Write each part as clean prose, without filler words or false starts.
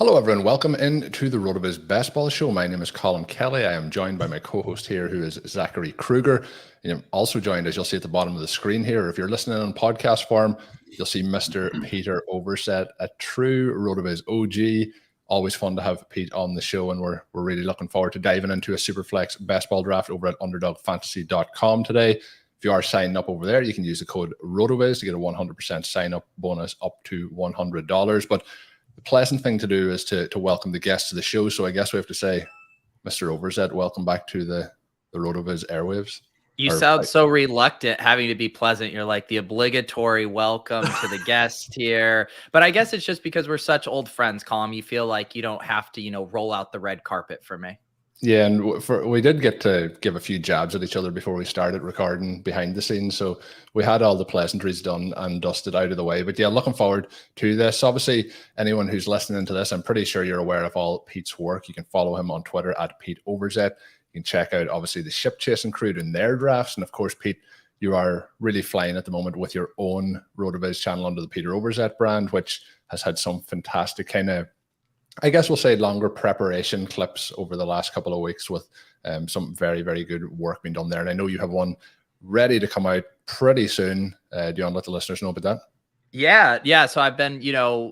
Hello, everyone. Welcome into the RotoViz Best Ball Show. My name is Colm Kelly. I am joined by my co-host here, who is Zachary Krueger. I'm also joined, as you'll see at the bottom of the screen here, if you're listening on podcast form, you'll see Mr. Peter Overzet, a true RotoViz OG. Always fun to have Pete on the show, and we're really looking forward to diving into a Superflex Best Ball draft over at UnderdogFantasy.com today. If you are signing up over there, you can use the code RotoViz to get a 100% sign-up bonus up to $100. But the pleasant thing to do is to welcome the guests to the show. So I guess we have to say, Mr. Overzet, welcome back to the RotoViz airwaves. You sound so reluctant having to be pleasant. You're like the obligatory welcome to the guest here. But I guess it's just because we're such old friends, Colm. You feel like you don't have to, roll out the red carpet for me. Yeah, and we did get to give a few jabs at each other before we started recording behind the scenes. So we had all the pleasantries done and dusted out of the way. But yeah, looking forward to this. Obviously, anyone who's listening to this, I'm pretty sure you're aware of all Pete's work. You can follow him on Twitter at Pete Overzet. You can check out, obviously, the Ship Chasing crew and their drafts. And of course, Pete, you are really flying at the moment with your own RotoViz channel under the Peter Overzet brand, which has had some fantastic kind of, I guess we'll say, longer preparation clips over the last couple of weeks with some very, very good work being done there. And I know you have one ready to come out pretty soon. Do you want to let the listeners know about that? Yeah. So I've been,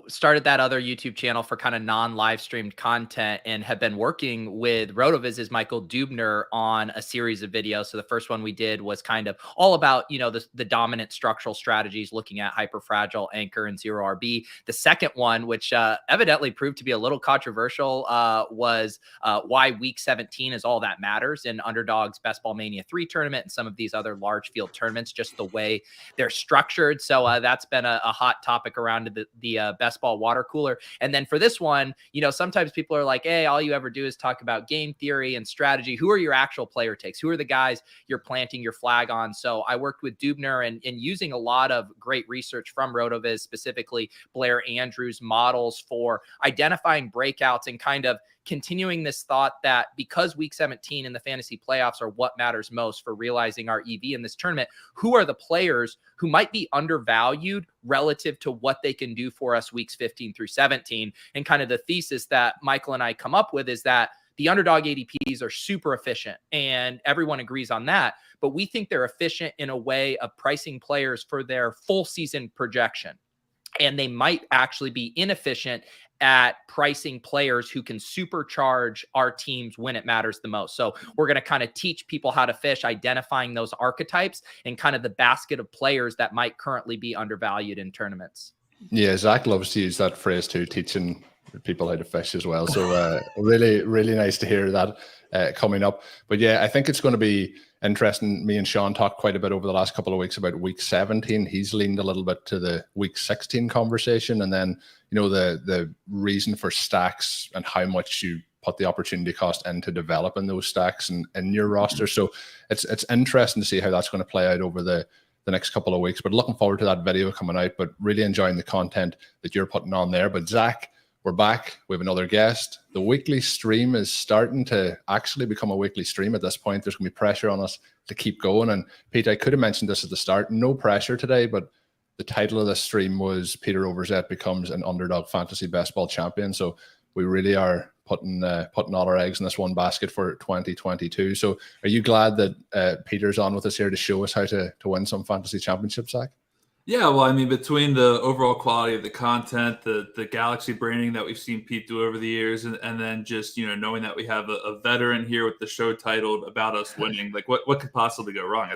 started that other YouTube channel for kind of non-live streamed content and have been working with RotoViz's Michael Dubner on a series of videos. So the first one we did was kind of all about, the dominant structural strategies, looking at hyperfragile, anchor, and zero RB. The second one, which evidently proved to be a little controversial, was why week 17 is all that matters in Underdog's Best Ball Mania 3 tournament and some of these other large field tournaments, just the way they're structured. So that's been a hot topic around the best ball water cooler. And then for this one, sometimes people are like, hey, all you ever do is talk about game theory and strategy. Who are your actual player takes? Who are the guys you're planting your flag on? So I worked with Dubner and using a lot of great research from RotoViz, specifically Blair Andrews models for identifying breakouts and kind of continuing this thought that because week 17 in the fantasy playoffs are what matters most for realizing our EV in this tournament, who are the players who might be undervalued relative to what they can do for us weeks 15 through 17. And kind of the thesis that Michael and I come up with is that the underdog ADPs are super efficient and everyone agrees on that. But we think they're efficient in a way of pricing players for their full season projection. And they might actually be inefficient at pricing players who can supercharge our teams when it matters the most. So we're going to kind of teach people how to fish, identifying those archetypes and kind of the basket of players that might currently be undervalued in tournaments. Yeah, Zach loves to use that phrase too, teaching people how to fish as well. So really, really nice to hear that coming up. But yeah, I think it's going to be interesting. Me and Sean talked quite a bit over the last couple of weeks about week 17. He's leaned a little bit to the week 16 conversation. And then, the reason for stacks and how much you put the opportunity cost into developing those stacks and in your roster. So it's interesting to see how that's going to play out over the next couple of weeks. But looking forward to that video coming out, but really enjoying the content that you're putting on there. But Zach, we're back. We have another guest. The weekly stream is starting to actually become a weekly stream at this point. There's going to be pressure on us to keep going. And Pete, I could have mentioned this at the start. No pressure today, but the title of this stream was Peter Overzet becomes an Underdog Fantasy Best Ball Champion. So we really are putting all our eggs in this one basket for 2022. So are you glad that Peter's on with us here to show us how to win some fantasy championships, Zach? Yeah, well, I mean, between the overall quality of the content, the galaxy branding that we've seen Pete do over the years, and then just, knowing that we have a veteran here with the show titled about us winning, like what could possibly go wrong?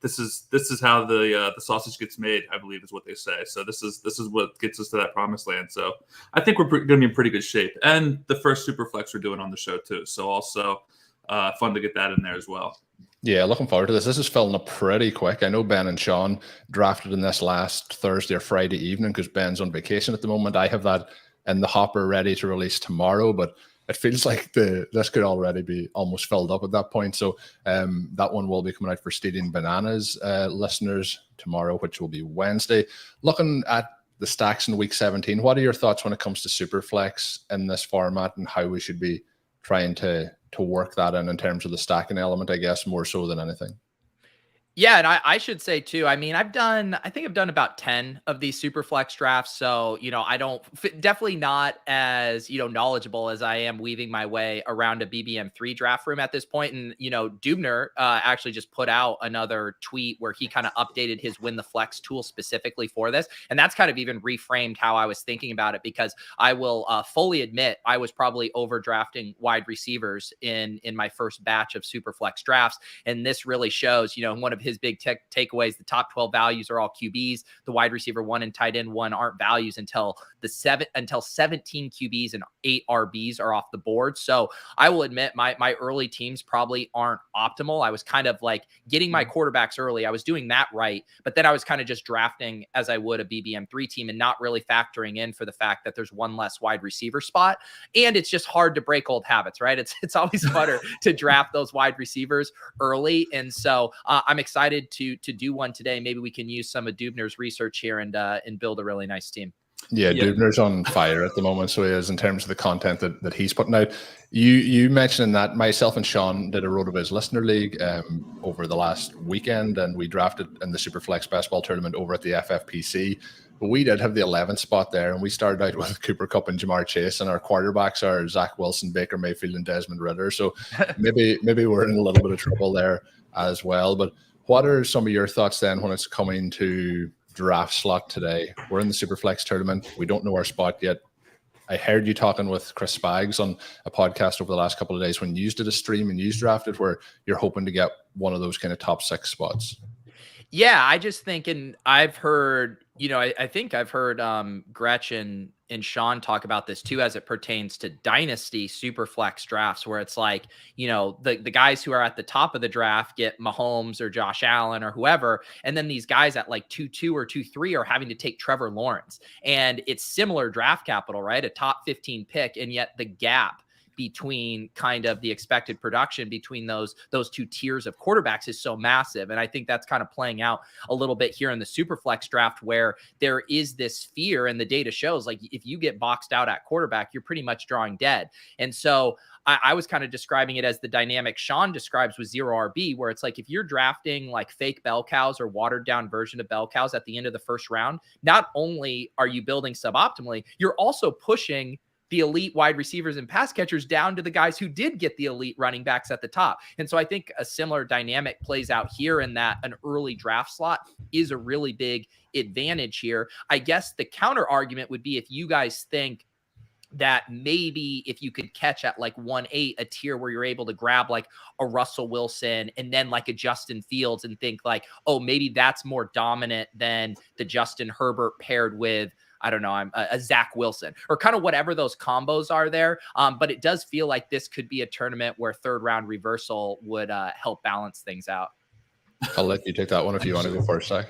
This is how the sausage gets made, I believe is what they say. So this is what gets us to that promised land. So I think we're going to be in pretty good shape. And the first Superflex we're doing on the show too. So also fun to get that in there as well. Yeah, looking forward to this. This is filling up pretty quick. I know Ben and Sean drafted in this last Thursday or Friday evening because Ben's on vacation at the moment. I have that in the hopper ready to release tomorrow, but it feels like this could already be almost filled up at that point. So that one will be coming out for Stealing Bananas listeners tomorrow, which will be Wednesday. Looking at the stacks in week 17, what are your thoughts when it comes to Superflex in this format and how we should be trying to work that in terms of the stacking element, I guess, more so than anything? Yeah, and I should say too, I mean, I think I've done about 10 of these super flex drafts. So, I don't definitely not as, knowledgeable as I am weaving my way around a BBM3 draft room at this point. And, Dubner actually just put out another tweet where he kind of updated his Win the Flex tool specifically for this. And that's kind of even reframed how I was thinking about it, because I will fully admit I was probably overdrafting wide receivers in my first batch of super flex drafts. And this really shows, one of his big takeaways, the top 12 values are all QBs. The wide receiver 1 and tight end 1 aren't values until 17 QBs and 8 RBs are off the board. So I will admit my early teams probably aren't optimal. I was kind of like getting my quarterbacks early. I was doing that right, but then I was kind of just drafting as I would a BBM3 team and not really factoring in for the fact that there's one less wide receiver spot. And it's just hard to break old habits, right? It's always harder to draft those wide receivers early. And so I'm excited to do one today. Maybe we can use some of Dubner's research here and build a really nice team. Yeah, Dubner's on fire at the moment, so he is, in terms of the content that he's putting out. You mentioned that myself and Sean did a RotoViz listener league over the last weekend, and we drafted in the Superflex Best Ball tournament over at the FFPC. But we did have the 11th spot there, and we started out with Cooper Kupp and Jamar Chase, and our quarterbacks are Zach Wilson, Baker Mayfield, and Desmond Ridder. So maybe we're in a little bit of trouble there as well. But what are some of your thoughts then when it's coming to draft slot today? We're in the Superflex tournament. We don't know our spot yet. I heard you talking with Chris Spags on a podcast over the last couple of days when you did a stream and you drafted, where you're hoping to get one of those kind of top 6 spots. Yeah, I just think, and I've heard, I think I've heard Gretchen and Sean talk about this too, as it pertains to dynasty super flex drafts, where it's like, the guys who are at the top of the draft get Mahomes or Josh Allen or whoever. And then these guys at like 2-2 or 2-3 are having to take Trevor Lawrence. And it's similar draft capital, right? A top 15 pick. And yet the gap between kind of the expected production between those two tiers of quarterbacks is so massive. And I think that's kind of playing out a little bit here in the Superflex draft, where there is this fear, and the data shows, like, if you get boxed out at quarterback, you're pretty much drawing dead. And so I was kind of describing it as the dynamic Sean describes with zero RB, where it's like, if you're drafting like fake bell cows or watered down version of bell cows at the end of the first round, not only are you building suboptimally, you're also pushing the elite wide receivers and pass catchers down to the guys who did get the elite running backs at the top. And so I think a similar dynamic plays out here, in that an early draft slot is a really big advantage here. I guess the counter argument would be, if you guys think that maybe if you could catch at like 1-8, a tier where you're able to grab like a Russell Wilson and then like a Justin Fields, and think like, oh, maybe that's more dominant than the Justin Herbert paired with, I don't know, I'm a Zach Wilson, or kind of whatever those combos are there. But it does feel like this could be a tournament where third round reversal would help balance things out. I'll let you take that one if you want to go first, Zach.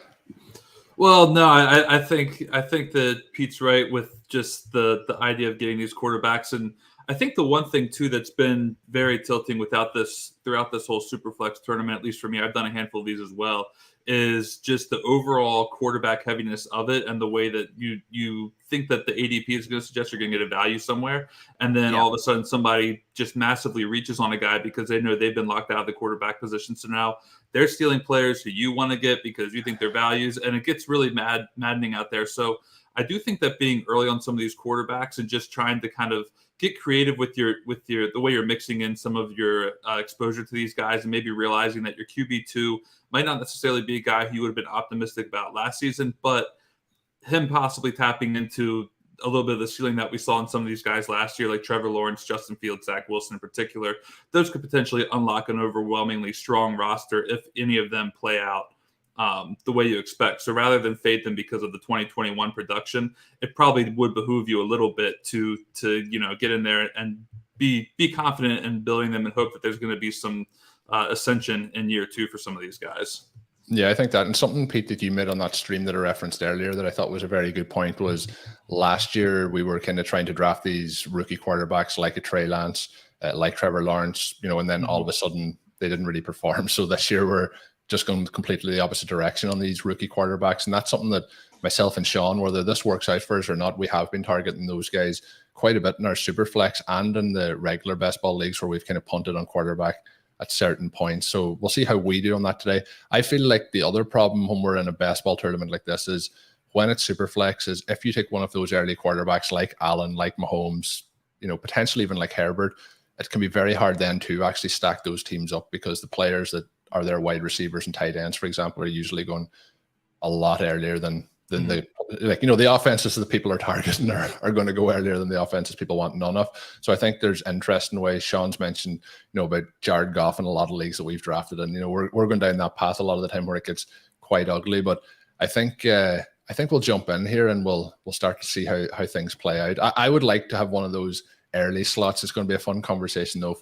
Well, no, I think that Pete's right with just the idea of getting these quarterbacks. And I think the one thing too that's been very tilting throughout this whole Superflex tournament, at least for me, I've done a handful of these as well, is just the overall quarterback heaviness of it, and the way that you think that the ADP is going to suggest you're going to get a value somewhere, and then all of a sudden somebody just massively reaches on a guy because they know they've been locked out of the quarterback position. So now they're stealing players who you want to get because you think they're values, and it gets really maddening out there. So I do think that being early on some of these quarterbacks and just trying to kind of get creative with the way you're mixing in some of your exposure to these guys, and maybe realizing that your QB2 might not necessarily be a guy who you would have been optimistic about last season, but him possibly tapping into a little bit of the ceiling that we saw in some of these guys last year, like Trevor Lawrence, Justin Fields, Zach Wilson in particular. Those could potentially unlock an overwhelmingly strong roster if any of them play out the way you expect. So rather than fade them because of the 2021 production, it probably would behoove you a little bit to get in there and be confident in building them, and hope that there's going to be some ascension in year 2 for some of these guys. Yeah, I think that, and something, Pete, that you made on that stream that I referenced earlier that I thought was a very good point, was last year we were kind of trying to draft these rookie quarterbacks like a Trey Lance, like Trevor Lawrence, and then all of a sudden they didn't really perform. So this year we're just going completely the opposite direction on these rookie quarterbacks. And that's something that myself and Sean, whether this works out for us or not, we have been targeting those guys quite a bit in our Superflex and in the regular best ball leagues where we've kind of punted on quarterback at certain points. So we'll see how we do on that today. I feel like the other problem when we're in a best ball tournament like this is when it's Superflex is if you take one of those early quarterbacks like Allen, like Mahomes, potentially even like Herbert, it can be very hard then to actually stack those teams up because the players that are their wide receivers and tight ends, for example, are usually going a lot earlier than the offenses that people are targeting are going to go earlier than the offenses people want none of. So I think there's interesting ways. Sean's mentioned, about Jared Goff in a lot of leagues that we've drafted, and we're going down that path a lot of the time where it gets quite ugly. But I think we'll jump in here and we'll start to see how things play out. I would like to have one of those early slots. It's going to be a fun conversation though.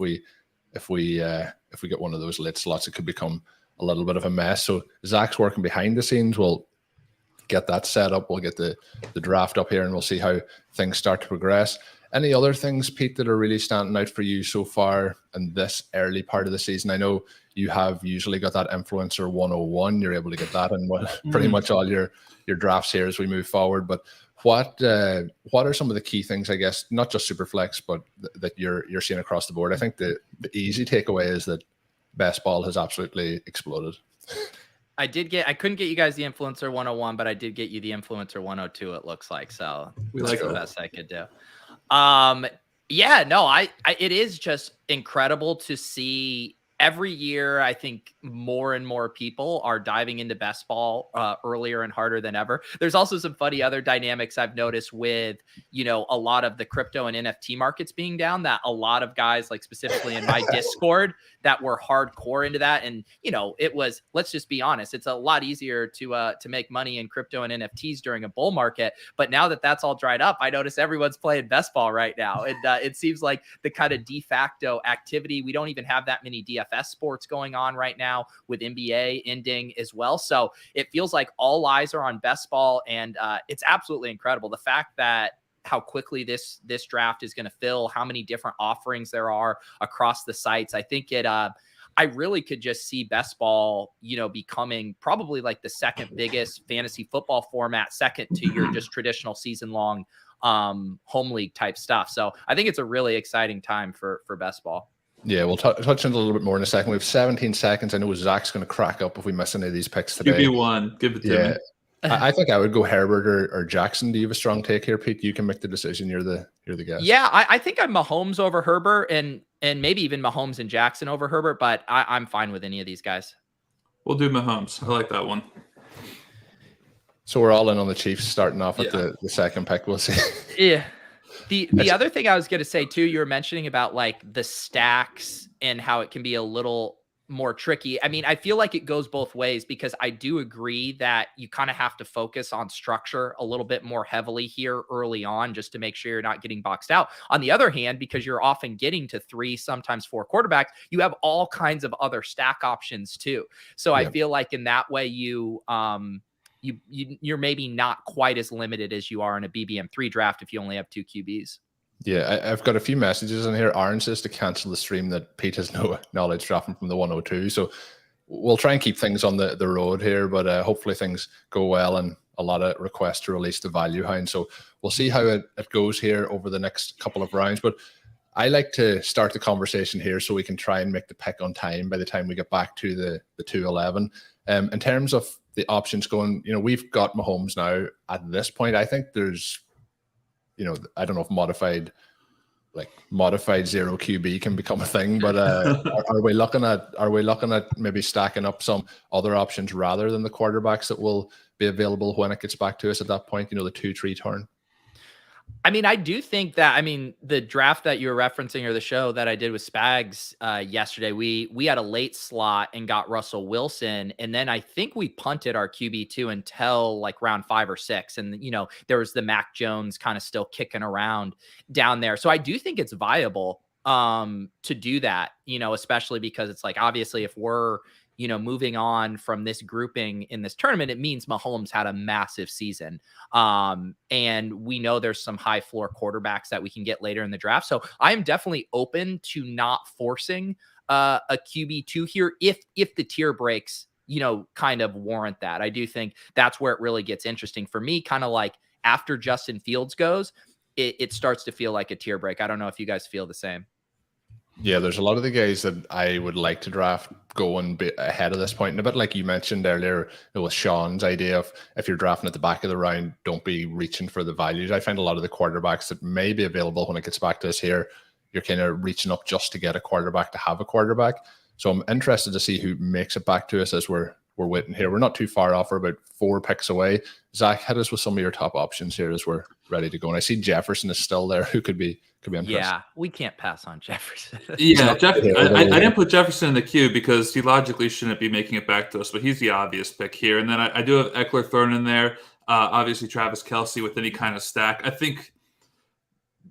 If we get one of those late slots, it could become a little bit of a mess. So Zach's working behind the scenes. We'll get that set up. We'll get the draft up here and we'll see how things start to progress. Any other things, Pete, that are really standing out for you so far in this early part of the season? I know you have usually got that Influencer 101. You're able to get that in pretty much all your drafts here as we move forward. But what are some of the key things, I guess, not just Superflex, but that you're seeing across the board? I think the easy takeaway is that best ball has absolutely exploded. I couldn't get you guys the Influencer 101, but I did get you the Influencer 102, it looks like. So that's the best I could do. It is just incredible to see. Every year, I think more and more people are diving into best ball earlier and harder than ever. There's also some funny other dynamics I've noticed with, a lot of the crypto and NFT markets being down, that a lot of guys, like specifically in my Discord, that were hardcore into that. And, it was, let's just be honest, it's a lot easier to make money in crypto and NFTs during a bull market. But now that that's all dried up, I notice everyone's playing best ball right now. And it seems like the kind of de facto activity. We don't even have that many DFS sports going on right now, with NBA ending as well. So it feels like all eyes are on best ball, and it's absolutely incredible. The fact that how quickly this draft is going to fill, how many different offerings there are across the sites. I think I really could just see best ball, becoming probably like the second biggest fantasy football format, second to your just traditional season long home league type stuff. So I think it's a really exciting time for best ball. Yeah, we'll touch on it a little bit more in a second. We have 17 seconds. I know Zach's going to crack up if we miss any of these picks today. QB1, give it to me. I think I would go Herbert or Jackson. Do you have a strong take here, Pete? You can make the decision. You're the guest. Yeah, I think I'm Mahomes over Herbert, and maybe even Mahomes and Jackson over Herbert, but I'm fine with any of these guys. We'll do Mahomes. I like that one. So we're all in on the Chiefs starting off at the second pick. We'll see. Yeah. The other thing I was going to say too, you were mentioning about like the stacks and how it can be a little more tricky. I mean, I feel like it goes both ways, because I do agree that you kind of have to focus on structure a little bit more heavily here early on, just to make sure you're not getting boxed out. On the other hand, because you're often getting to 3, sometimes 4 quarterbacks, you have all kinds of other stack options too. So I feel like in that way, you're maybe not quite as limited as you are in a BBM3 draft if you only have 2 QBs. Yeah, I've got a few messages in here. Aaron says to cancel the stream that Pete has no knowledge drafting from the 102. So we'll try and keep things on the road here, but hopefully things go well, and a lot of requests to release the value hound. So we'll see how it goes here over the next couple of rounds. But I like to start the conversation here so we can try and make the pick on time by the time we get back to the 211. In terms of the options going, we've got Mahomes now at this point. I think there's, I don't know if modified zero QB can become a thing, but are we looking at maybe stacking up some other options rather than the quarterbacks that will be available when it gets back to us at that point, the 2-3 turn? I mean, I do think that, the draft that you were referencing, or the show that I did with Spags yesterday, we had a late slot and got Russell Wilson. And then I think we punted our QB2 until like round 5 or 6. And, there was the Mac Jones kind of still kicking around down there. So I do think it's viable to do that, especially because it's like, obviously if we're, moving on from this grouping in this tournament, it means Mahomes had a massive season. And we know there's some high floor quarterbacks that we can get later in the draft. So I am definitely open to not forcing a QB2 here if the tier breaks, kind of warrant that. I do think that's where it really gets interesting for me, kind of like after Justin Fields goes, it starts to feel like a tier break. I don't know if you guys feel the same. Yeah, there's a lot of the guys that I would like to draft going ahead of this point. And a bit like you mentioned earlier with Sean's idea of if you're drafting at the back of the round, don't be reaching for the values. I find a lot of the quarterbacks that may be available when it gets back to us here, you're kind of reaching up just to get a quarterback to have a quarterback. So I'm interested to see who makes it back to us as we're waiting here. We're not too far off. We're about 4 picks away. Zach, hit us with some of your top options here as we're ready to go. And I see Jefferson is still there, who could be interesting. Yeah, we can't pass on Jefferson. Yeah, I didn't put Jefferson in the queue because he logically shouldn't be making it back to us, but he's the obvious pick here. And then I do have Eckler thrown in there. Obviously, Travis Kelce with any kind of stack. I think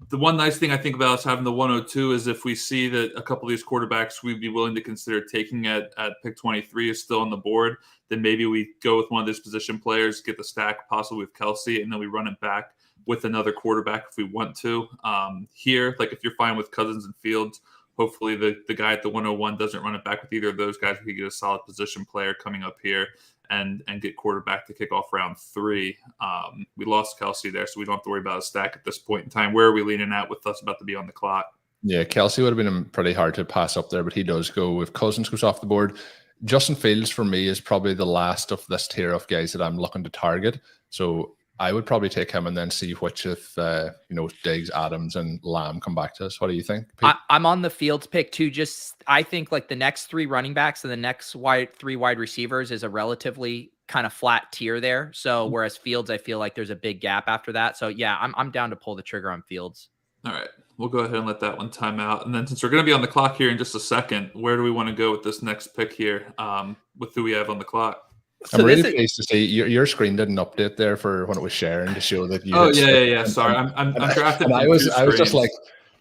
the one nice thing I think about is having the 102 is if we see that a couple of these quarterbacks we'd be willing to consider taking at pick 23 is still on the board, then maybe we go with one of these position players, get the stack possibly with Kelce, and then we run it back with another quarterback if we want to. Here, like if you're fine with Cousins and Fields, hopefully the guy at the 101 doesn't run it back with either of those guys. We could get a solid position player coming up here and get quarterback to kick off round 3. We lost Kelce there, so we don't have to worry about a stack at this point in time. Where are we leaning at with us about to be on the clock? Yeah, Kelce would have been pretty hard to pass up there, but he does go. If Cousins goes off the board, Justin Fields for me is probably the last of this tier of guys that I'm looking to target. So I would probably take him and then see which if Diggs, Adams, and Lamb come back to us. What do you think, Pete? I'm on the Fields pick too. Just I think like the next 3 running backs and the next 3 wide receivers is a relatively kind of flat tier there. So whereas Fields, I feel like there's a big gap after that. So yeah, I'm down to pull the trigger on Fields. All right, we'll go ahead and let that one time out. And then since we're going to be on the clock here in just a second, where do we want to go with this next pick here? With who we have on the clock? I'm really pleased to see your screen didn't update there for when it was sharing to show that you. Oh yeah. Sorry, I'm drafted. I was just like,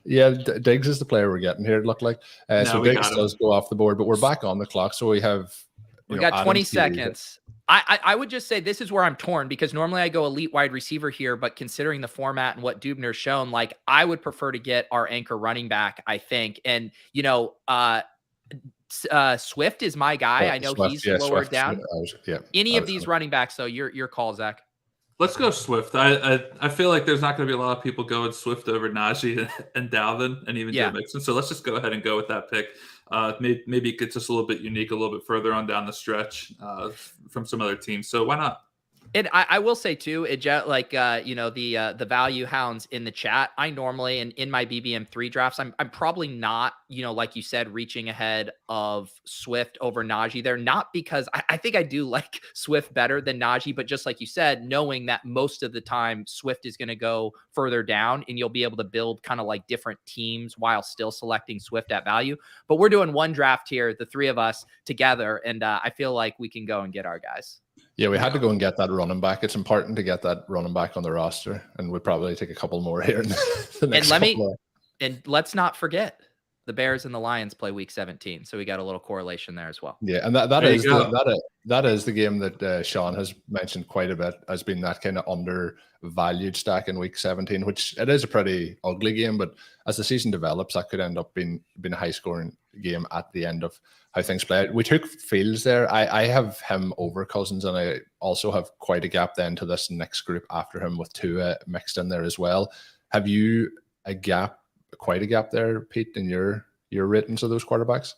yeah, Diggs is the player we're getting here. It looked like so Diggs does go off the board, but we're back on the clock, so we got 20 seconds. I would just say this is where I'm torn because normally I go elite wide receiver here, but considering the format and what Dubner's shown, like I would prefer to get our anchor running back, I think, and Swift is my guy. I know he's lower down. Any of these running backs, though, your call, Zach. Let's go Swift. I feel like there's not going to be a lot of people going Swift over Najee and Dalvin and even Joe Mixon. So let's just go ahead and go with that pick. Maybe it gets us a little bit unique, a little bit further on down the stretch from some other teams. So why not? And I will say too, the value hounds in the chat, I normally, and in my BBM3 drafts, I'm probably not, like you said, reaching ahead of Swift over Najee there, not because I think I do like Swift better than Najee, but just like you said, knowing that most of the time Swift is going to go further down and you'll be able to build kind of like different teams while still selecting Swift at value. But we're doing one draft here, the 3 of us together. And I feel like we can go and get our guys. Yeah, we had to go and get that running back. It's important to get that running back on the roster, and we'll probably take a couple more here in the next and let's not forget the Bears and the Lions play week 17, so we got a little correlation there as well. Yeah, and that is the game that Sean has mentioned quite a bit as being that kind of undervalued stack in week 17, which it is a pretty ugly game, but as the season develops, that could end up being a high scoring game at the end of how things play out. We took Fields there. I have him over Cousins, and I also have quite a gap then to this next group after him with Tua mixed in there as well. Have you quite a gap there, Pete, in your ratings of those quarterbacks?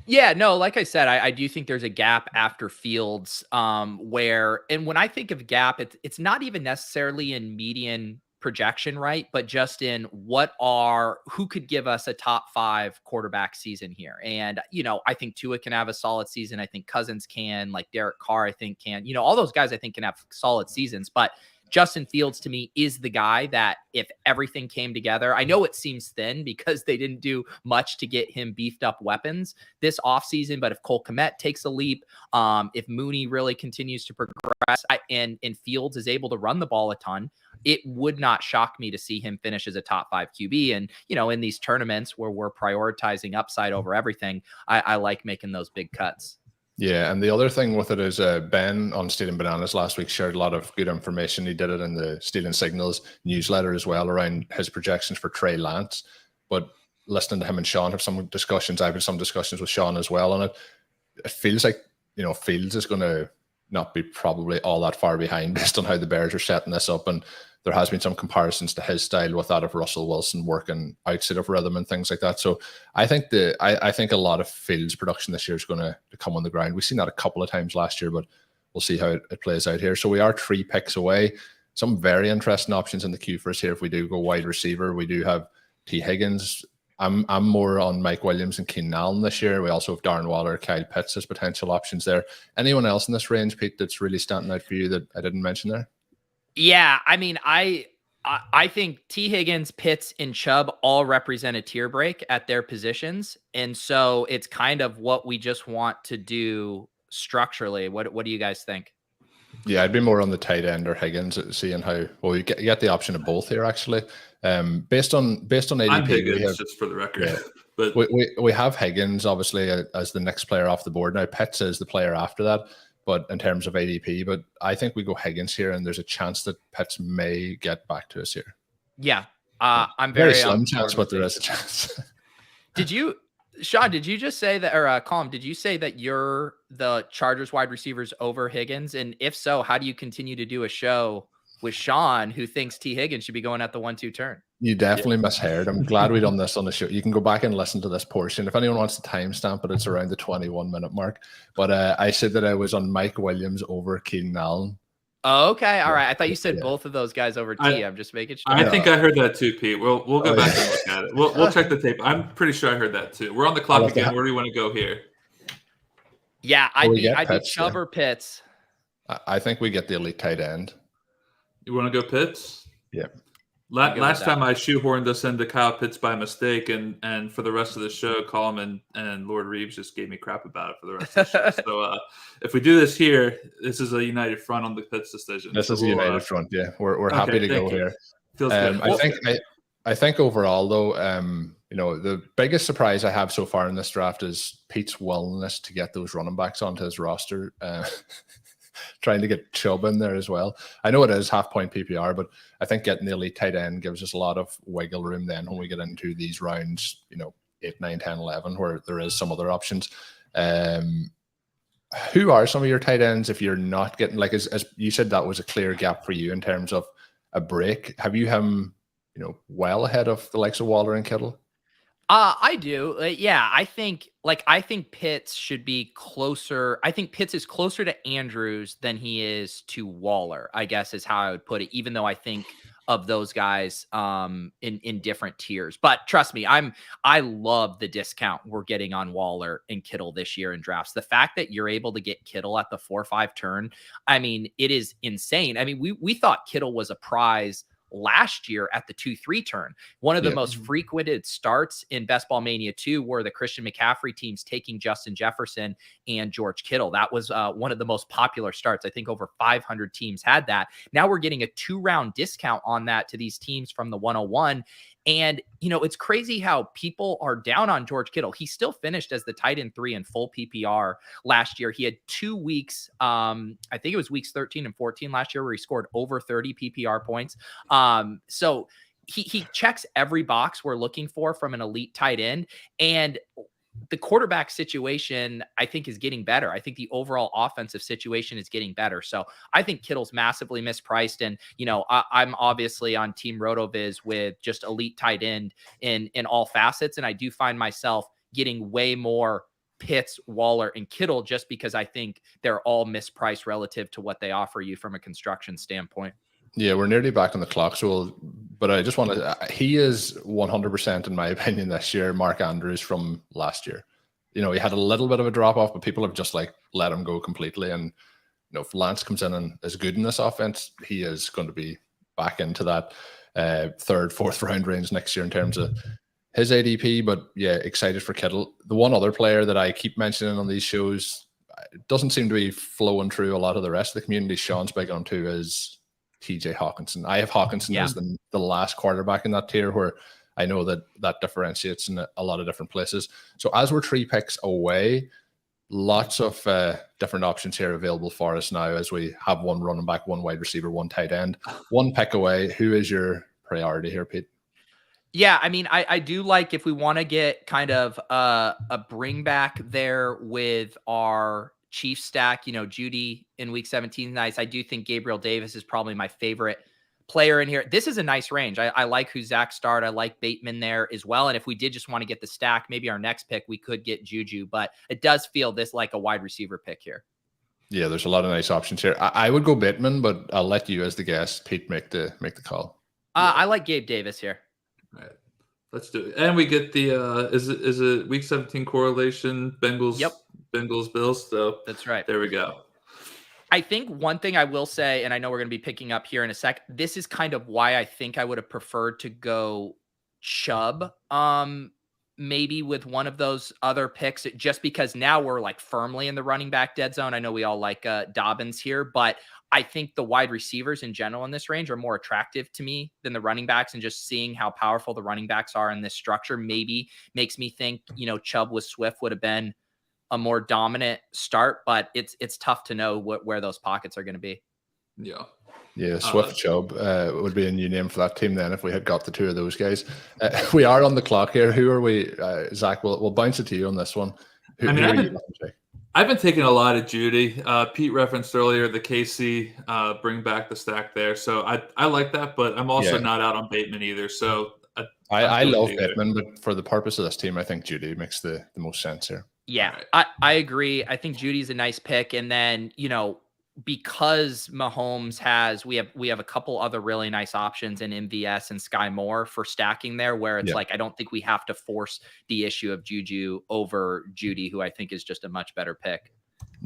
Yeah, no, like I said, I do think there's a gap after Fields where, and when I think of gap, it's not even necessarily in median projection, right? But just in who could give us a top 5 quarterback season here. And, I think Tua can have a solid season. I think Cousins can, like Derek Carr, I think can, all those guys I think can have solid seasons, but Justin Fields to me is the guy that if everything came together, I know it seems thin because they didn't do much to get him beefed up weapons this offseason, but if Cole Kmet takes a leap, if Mooney really continues to progress and Fields is able to run the ball a ton, it would not shock me to see him finish as a top 5 QB. And, in these tournaments where we're prioritizing upside over everything, I like making those big cuts. Yeah, and the other thing with it is Ben on Stealing Bananas last week shared a lot of good information. He did it in the Stealing Signals newsletter as well around his projections for Trey Lance. But listening to him and Sean have some discussions, I've had some discussions with Sean as well on it. It feels like, Fields is going to not be probably all that far behind based on how the Bears are setting this up. And there has been some comparisons to his style with that of Russell Wilson working outside of rhythm and things like that. So I think I think a lot of Fields production this year is going to come on the ground. We've seen that a couple of times last year, but we'll see how it plays out here. So we are 3 picks away. Some very interesting options in the queue for us here. If we do go wide receiver, we do have T. Higgins. I'm more on Mike Williams and Keenan Allen this year. We also have Darren Waller, Kyle Pitts as potential options there. Anyone else in this range, Pete, that's really standing out for you that I didn't mention there? Yeah, I mean, I think T. Higgins, Pitts, and Chubb all represent a tier break at their positions. And so it's kind of what we just want to do structurally. What do you guys think? Yeah, I'd be more on the tight end or Higgins, seeing how well you get the option of both here actually. Based on ADP, I'm Higgins, just for the record. Yeah, but we have Higgins obviously as the next player off the board. Now Pitts is the player after that, but in terms of ADP, but I think we go Higgins here, and there's a chance that Pitts may get back to us here. Yeah, I'm very slim chance, but there is a chance. Sean, did you just say that, or Colm, did you say that you're the Chargers wide receivers over Higgins? And if so, how do you continue to do a show with Sean, who thinks T. Higgins should be going at the 1-2 turn? You definitely misheard. I'm glad we done this on the show. You can go back and listen to this portion. If anyone wants to timestamp it, it's around the 21-minute mark. But I said that I was on Mike Williams over Keenan Allen. Oh, okay. All right. I thought you said both of those guys over T. I'm just making sure. I think I heard that too, Pete. We'll go back and look at it. We'll check the tape. I'm pretty sure I heard that too. We're on the clock again. Where do you want to go here? Yeah, I'd be Chubb or Pitts. I think we get the elite tight end. You want to go Pitts? Yeah. Last time I shoehorned us into Kyle Pitts by mistake, and for the rest of the show, Colm and Lord Reeves just gave me crap about it for the rest of the show. So if we do this here, this is a united front on the Pitts decision. This is a united front. Yeah, we're happy to go here. Feels good. I think overall though, the biggest surprise I have so far in this draft is Pete's willingness to get those running backs onto his roster. Trying to get Chubb in there as well. I know it is half-point PPR, but I think getting the elite tight end gives us a lot of wiggle room then when we get into these rounds, 8, 9, 10, 11, where there is some other options. Who are some of your tight ends if you're not getting, like, as you said, that was a clear gap for you in terms of a break. Have you him, well ahead of the likes of Waller and Kittle? I do. Yeah, I think Pitts should be closer. I think Pitts is closer to Andrews than he is to Waller, I guess is how I would put it, even though I think of those guys in different tiers. But trust me, I love the discount we're getting on Waller and Kittle this year in drafts. The fact that you're able to get Kittle at the 4-5 turn, I mean, it is insane. I mean, we thought Kittle was a prize last year at the 2-3 turn. One of the most frequented starts in Best Ball Mania 2 were the Christian McCaffrey teams taking Justin Jefferson and George Kittle. That was one of the most popular starts. I think over 500 teams had that. Now we're getting a 2-round discount on that to these teams from the 101. And, it's crazy how people are down on George Kittle. He still finished as the tight end 3 in full PPR last year. He had 2 weeks, I think it was weeks 13 and 14 last year, where he scored over 30 PPR points. So he checks every box we're looking for from an elite tight end. And the quarterback situation, I think, is getting better. I think the overall offensive situation is getting better. So I think Kittle's massively mispriced. And, I'm obviously on Team RotoViz with just elite tight end in all facets. And I do find myself getting way more Pitts, Waller, and Kittle just because I think they're all mispriced relative to what they offer you from a construction standpoint. Yeah, we're nearly back on the clock. But I just want to, he is 100%, in my opinion, this year, Mark Andrews from last year. He had a little bit of a drop off, but people have just let him go completely. And, if Lance comes in and is good in this offense, he is going to be back into that 3rd, 4th round range next year in terms of his ADP. But yeah, excited for Kittle. The one other player that I keep mentioning on these shows, it doesn't seem to be flowing through a lot of the rest of the community. Sean's big on too is TJ Hawkinson. I have Hawkinson as the last quarterback in that tier, where I know that differentiates in a lot of different places. So as we're 3 picks away, lots of different options here available for us now as we have 1 running back, 1 wide receiver, 1 tight end, 1 pick away. Who is your priority here, Pete? Yeah, I mean, I do like, if we want to get kind of a bring back there with our Chiefs stack, Judy in week 17 is nice. I do think Gabriel Davis is probably my favorite player in here. This is a nice range. I like who Zach started. I like Bateman there as well. And if we did just want to get the stack, maybe our next pick, we could get Juju, but it does feel this like a wide receiver pick here. Yeah, there's a lot of nice options here. I would go Bateman, but I'll let you as the guest, Pete, make the call. I like Gabe Davis here. All right. Let's do it. And we get the is it week 17 correlation Bengals Bills. So that's right. There we go. I think one thing I will say, and I know we're going to be picking up here in a sec, this is kind of why I think I would have preferred to go Chubb, maybe with one of those other picks, just because now we're like firmly in the running back dead zone. I know we all like Dobbins here, but I think the wide receivers in general in this range are more attractive to me than the running backs, and just seeing how powerful the running backs are in this structure maybe makes me think, Chubb with Swift would have been a more dominant start, but it's tough to know where those pockets are going to be. Yeah, Swift Chubb would be a new name for that team then if we had got the two of those guys. We are on the clock here. Who are we? Zach, we'll bounce it to you on this one. Who are you looking to? I've been taking a lot of Judy. Pete referenced earlier the KC bring back the stack there. So I like that, but I'm also not out on Bateman either. So I love Bateman, but for the purpose of this team, I think Judy makes the most sense here. Yeah, right. I agree. I think Judy's a nice pick. And then, because Mahomes has, we have a couple other really nice options in MVS and Sky Moore for stacking there, where it's like, I don't think we have to force the issue of Juju over Judy, who I think is just a much better pick.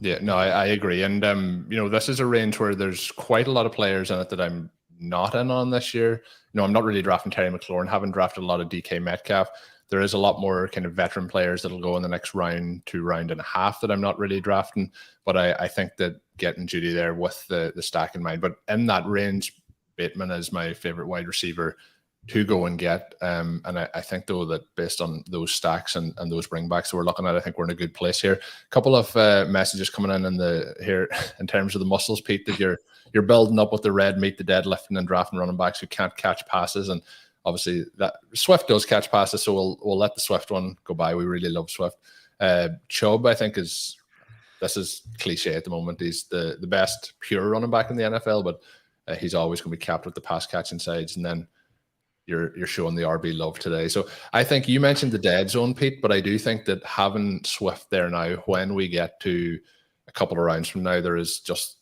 Yeah, no, I agree. And, this is a range where there's quite a lot of players in it that I'm not in on this year. I'm not really drafting Terry McLaurin, haven't drafted a lot of DK Metcalf. There is a lot more kind of veteran players that'll go in the next round to round and a half that I'm not really drafting. But I think that getting Judy there with the stack in mind. But in that range, Bateman is my favorite wide receiver to go and get. And I think, though, that based on those stacks and those bringbacks that we're looking at, I think we're in a good place here. A couple of messages coming in here in terms of the muscles, Pete, that you're building up with the red meat, the deadlifting, and drafting running backs who can't catch passes. And obviously, that Swift does catch passes, so we'll let the Swift one go by. We really love Swift. Chubb, I think, this is cliche at the moment. He's the best pure running back in the NFL, but he's always going to be capped with the pass catching sides. And then you're showing the RB love today. So I think you mentioned the dead zone, Pete, but I do think that having Swift there now, when we get to a couple of rounds from now, there is just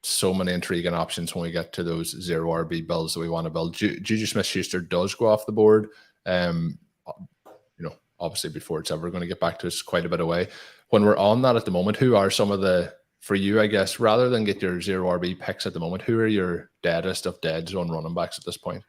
so many intriguing options when we get to those zero RB builds that we want to build. Juju Smith-Schuster does go off the board. Obviously before it's ever going to get back to us, quite a bit away. When we're on that at the moment, who are some of for you, I guess, rather than get your zero RB picks at the moment, who are your deadest of dead zone running backs at this point?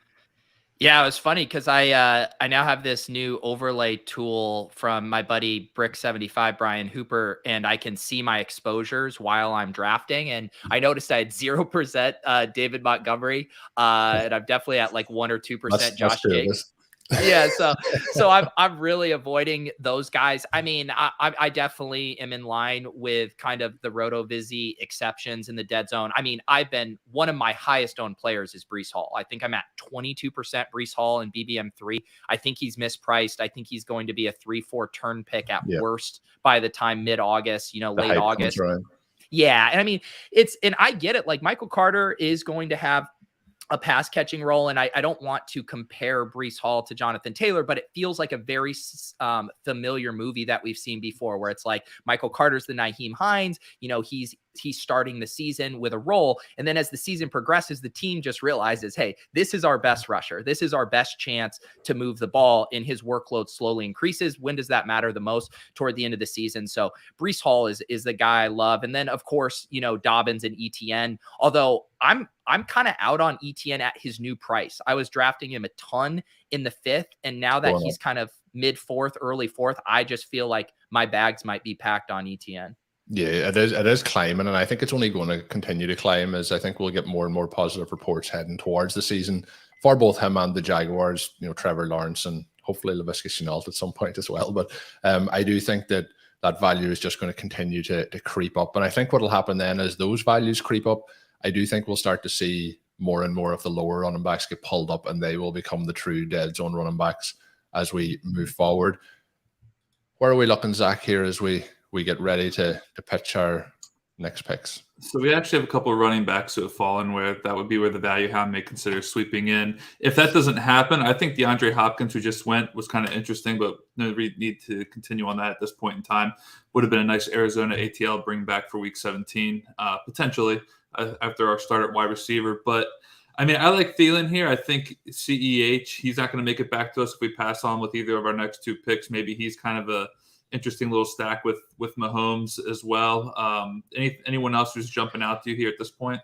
Yeah, it was funny because I now have this new overlay tool from my buddy Brick75, Brian Hooper, and I can see my exposures while I'm drafting. And I noticed I had 0% David Montgomery, and I'm definitely at like 1 or 2% Josh Jacobs. Yeah, so I'm really avoiding those guys. I mean, I definitely am in line with kind of the RotoViz exceptions in the dead zone. I mean, one of my highest owned players is Breece Hall. I think I'm at 22% Breece Hall in BBM3. I think he's mispriced. I think he's going to be a 3-4 turn pick at worst by the time mid-August, late August. Yeah, and I mean, and I get it. Like, Michael Carter is going to have a pass catching role. And I don't want to compare Breece Hall to Jonathan Taylor, but it feels like a very familiar movie that we've seen before, where it's like Michael Carter's the Nyheim Hines, he's starting the season with a role. And then as the season progresses, the team just realizes, hey, this is our best rusher. This is our best chance to move the ball, and his workload slowly increases. When does that matter the most? Toward the end of the season. So Breece Hall is the guy I love. And then of course, Dobbins and ETN, although I'm kind of out on ETN at his new price. I was drafting him a ton in the 5th. And now that he's kind of mid 4th, early 4th, I just feel like my bags might be packed on ETN. Yeah, it is climbing, and I think it's only going to continue to climb as I think we'll get more and more positive reports heading towards the season for both him and the Jaguars, Trevor Lawrence, and hopefully Laviska Shenault at some point as well. But I do think that value is just going to continue to creep up. And I think what will happen then is those values creep up, I do think we'll start to see more and more of the lower running backs get pulled up, and they will become the true dead zone running backs as we move forward. Where are we looking, Zach, here as we get ready to pitch our next picks? So we actually have a couple of running backs who have fallen where that would be where the value hound may consider sweeping in. If that doesn't happen, I think DeAndre Hopkins, who just went, was kind of interesting, but no need to continue on that at this point in time. Would have been a nice Arizona ATL bring back for week 17, potentially, after our start at wide receiver. But I mean, I like Thielen here. I think CEH, he's not going to make it back to us if we pass on with either of our next 2 picks. Maybe he's kind of a interesting little stack with Mahomes as well. Anyone else who's jumping out to you here at this point?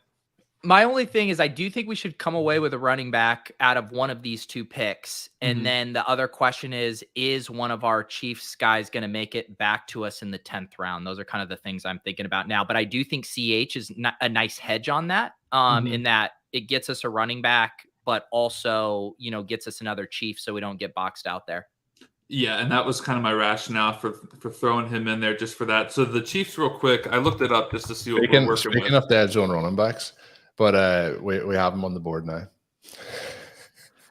My only thing is I do think we should come away with a running back out of one of these 2 picks. And then the other question is one of our Chiefs guys going to make it back to us in the 10th round? Those are kind of the things I'm thinking about now. But I do think CH is a nice hedge on that, in that it gets us a running back, but also, gets us another Chief so we don't get boxed out there. Yeah, and that was kind of my rationale for throwing him in there, just for that. So the Chiefs, real quick, I looked it up just to see what we're working with. Speaking of dead zone running backs, but we have them on the board now.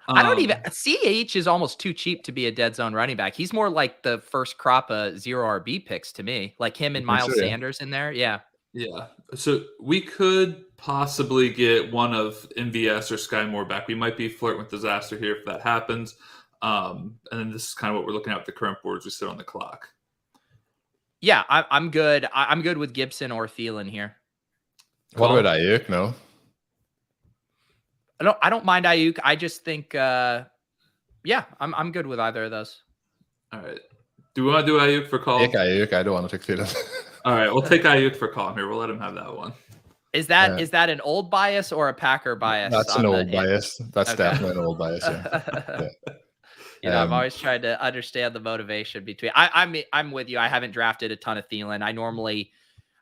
I don't even CH is almost too cheap to be a dead zone running back. He's more like the first crop of 0 RB picks to me, like him and Miles Sanders in there. Yeah. Yeah. So we could possibly get one of MVS or Sky Moore back. We might be flirting with disaster here if that happens. And then this is kind of what we're looking at with the current boards we sit on the clock. Yeah, I'm good. I'm good with Gibson or Thielen here. What about Ayuk? No. I don't mind Ayuk. I just think, I'm good with either of those. All right. Do we want to do Ayuk for Colm? Take Ayuk. I don't want to take Thielen. All right, we'll take Ayuk for Colm here. We'll let him have that one. Is that an old bias or a Packer bias? That's an old bias. That's definitely an old bias. Yeah. I've always tried to understand the motivation between. I'm with you. I haven't drafted a ton of Thielen.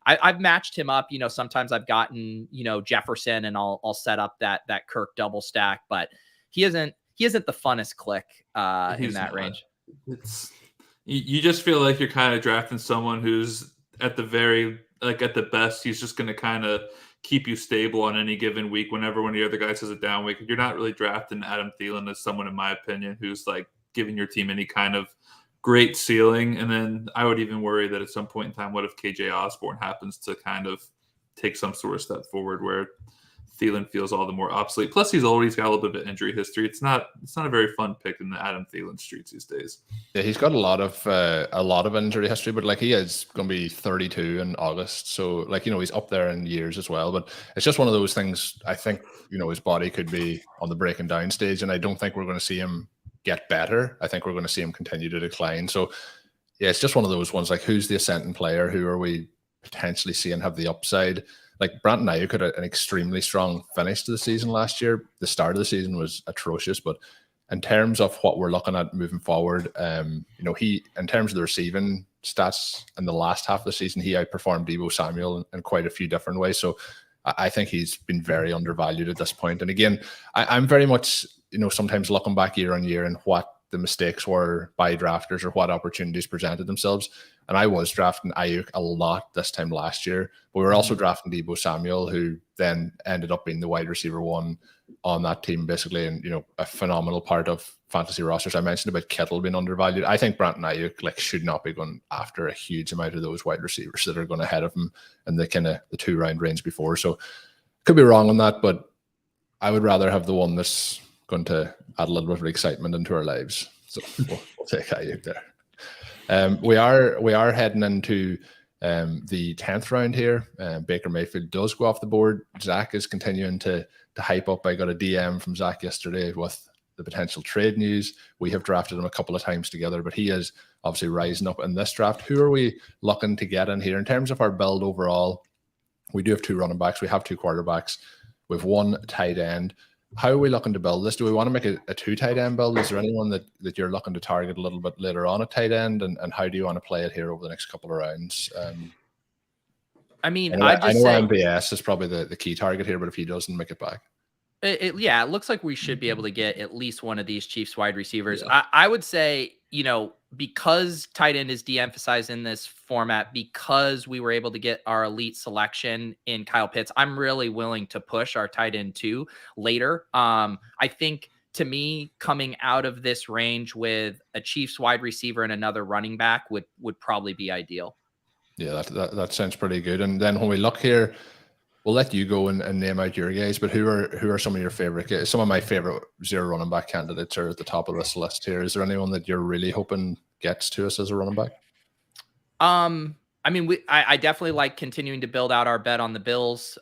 I've matched him up. Sometimes I've gotten Jefferson, and I'll set up that Kirk double stack, but he isn't the funnest click in that range. You just feel like you're kind of drafting someone who's at the best, he's just going to kind of keep you stable on any given week whenever one of the other guys has a down week. You're not really drafting Adam Thielen as someone, in my opinion, who's like giving your team any kind of great ceiling. And then I would even worry that at some point in time, what if KJ Osborne happens to kind of take some sort of step forward where Thielen feels all the more obsolete. Plus, he's always got a little bit of injury history. It's not a very fun pick in the Adam Thielen streets these days. Yeah, he's got a lot of injury history, but like he is going to be 32 in August, so he's up there in years as well. But it's just one of those things. I think his body could be on the breaking down stage, and I don't think we're going to see him get better. I think we're going to see him continue to decline. So yeah, it's just one of those ones. Like, who's the ascending player? Who are we potentially seeing have the upside? Like Brandon Ayuk had an extremely strong finish to the season last year. The start of the season was atrocious, but in terms of what we're looking at moving forward, he, in terms of the receiving stats in the last half of the season, he outperformed Deebo Samuel in quite a few different ways. So I think he's been very undervalued at this point. And again, I'm very much, sometimes looking back year on year and what the mistakes were by drafters or what opportunities presented themselves. And I was drafting Ayuk a lot this time last year, but we were also drafting Deebo Samuel, who then ended up being the wide receiver 1 on that team, basically, and a phenomenal part of fantasy rosters. I mentioned about Kittle being undervalued. I think Brandon Ayuk should not be going after a huge amount of those wide receivers that are going ahead of him in the kind of the 2-round range before. So could be wrong on that, but I would rather have the one that's going to add a little bit of excitement into our lives. So we'll take Ayuk there. We are heading into the 10th round here. Baker Mayfield does go off the board. Zach is continuing to hype up. I got a DM from Zach yesterday with the potential trade news. We have drafted him a couple of times together, but he is obviously rising up in this draft. Who are we looking to get in here? In terms of our build overall, we do have 2 running backs. We have 2 quarterbacks. We have 1 tight end. How are we looking to build this? Do we want to make a 2 tight end build? Is there anyone that you're looking to target a little bit later on at tight end? And how do you want to play it here over the next couple of rounds? I know MBS is probably the key target here, but if he doesn't make it back. It looks like we should be able to get at least one of these Chiefs wide receivers. Yeah. I would say, because tight end is de-emphasized in this format, because we were able to get our elite selection in Kyle Pitts, I'm really willing to push our tight end 2 later. I think, to me, coming out of this range with a Chiefs wide receiver and another running back would probably be ideal. Yeah, that sounds pretty good. And then when we look here, we'll let you go and name out your guys, but who are some of your favorite guys? Some of my favorite zero running back candidates are at the top of this list here. Is there anyone that you're really hoping gets to us as a running back? I mean, I definitely like continuing to build out our bet on the Bills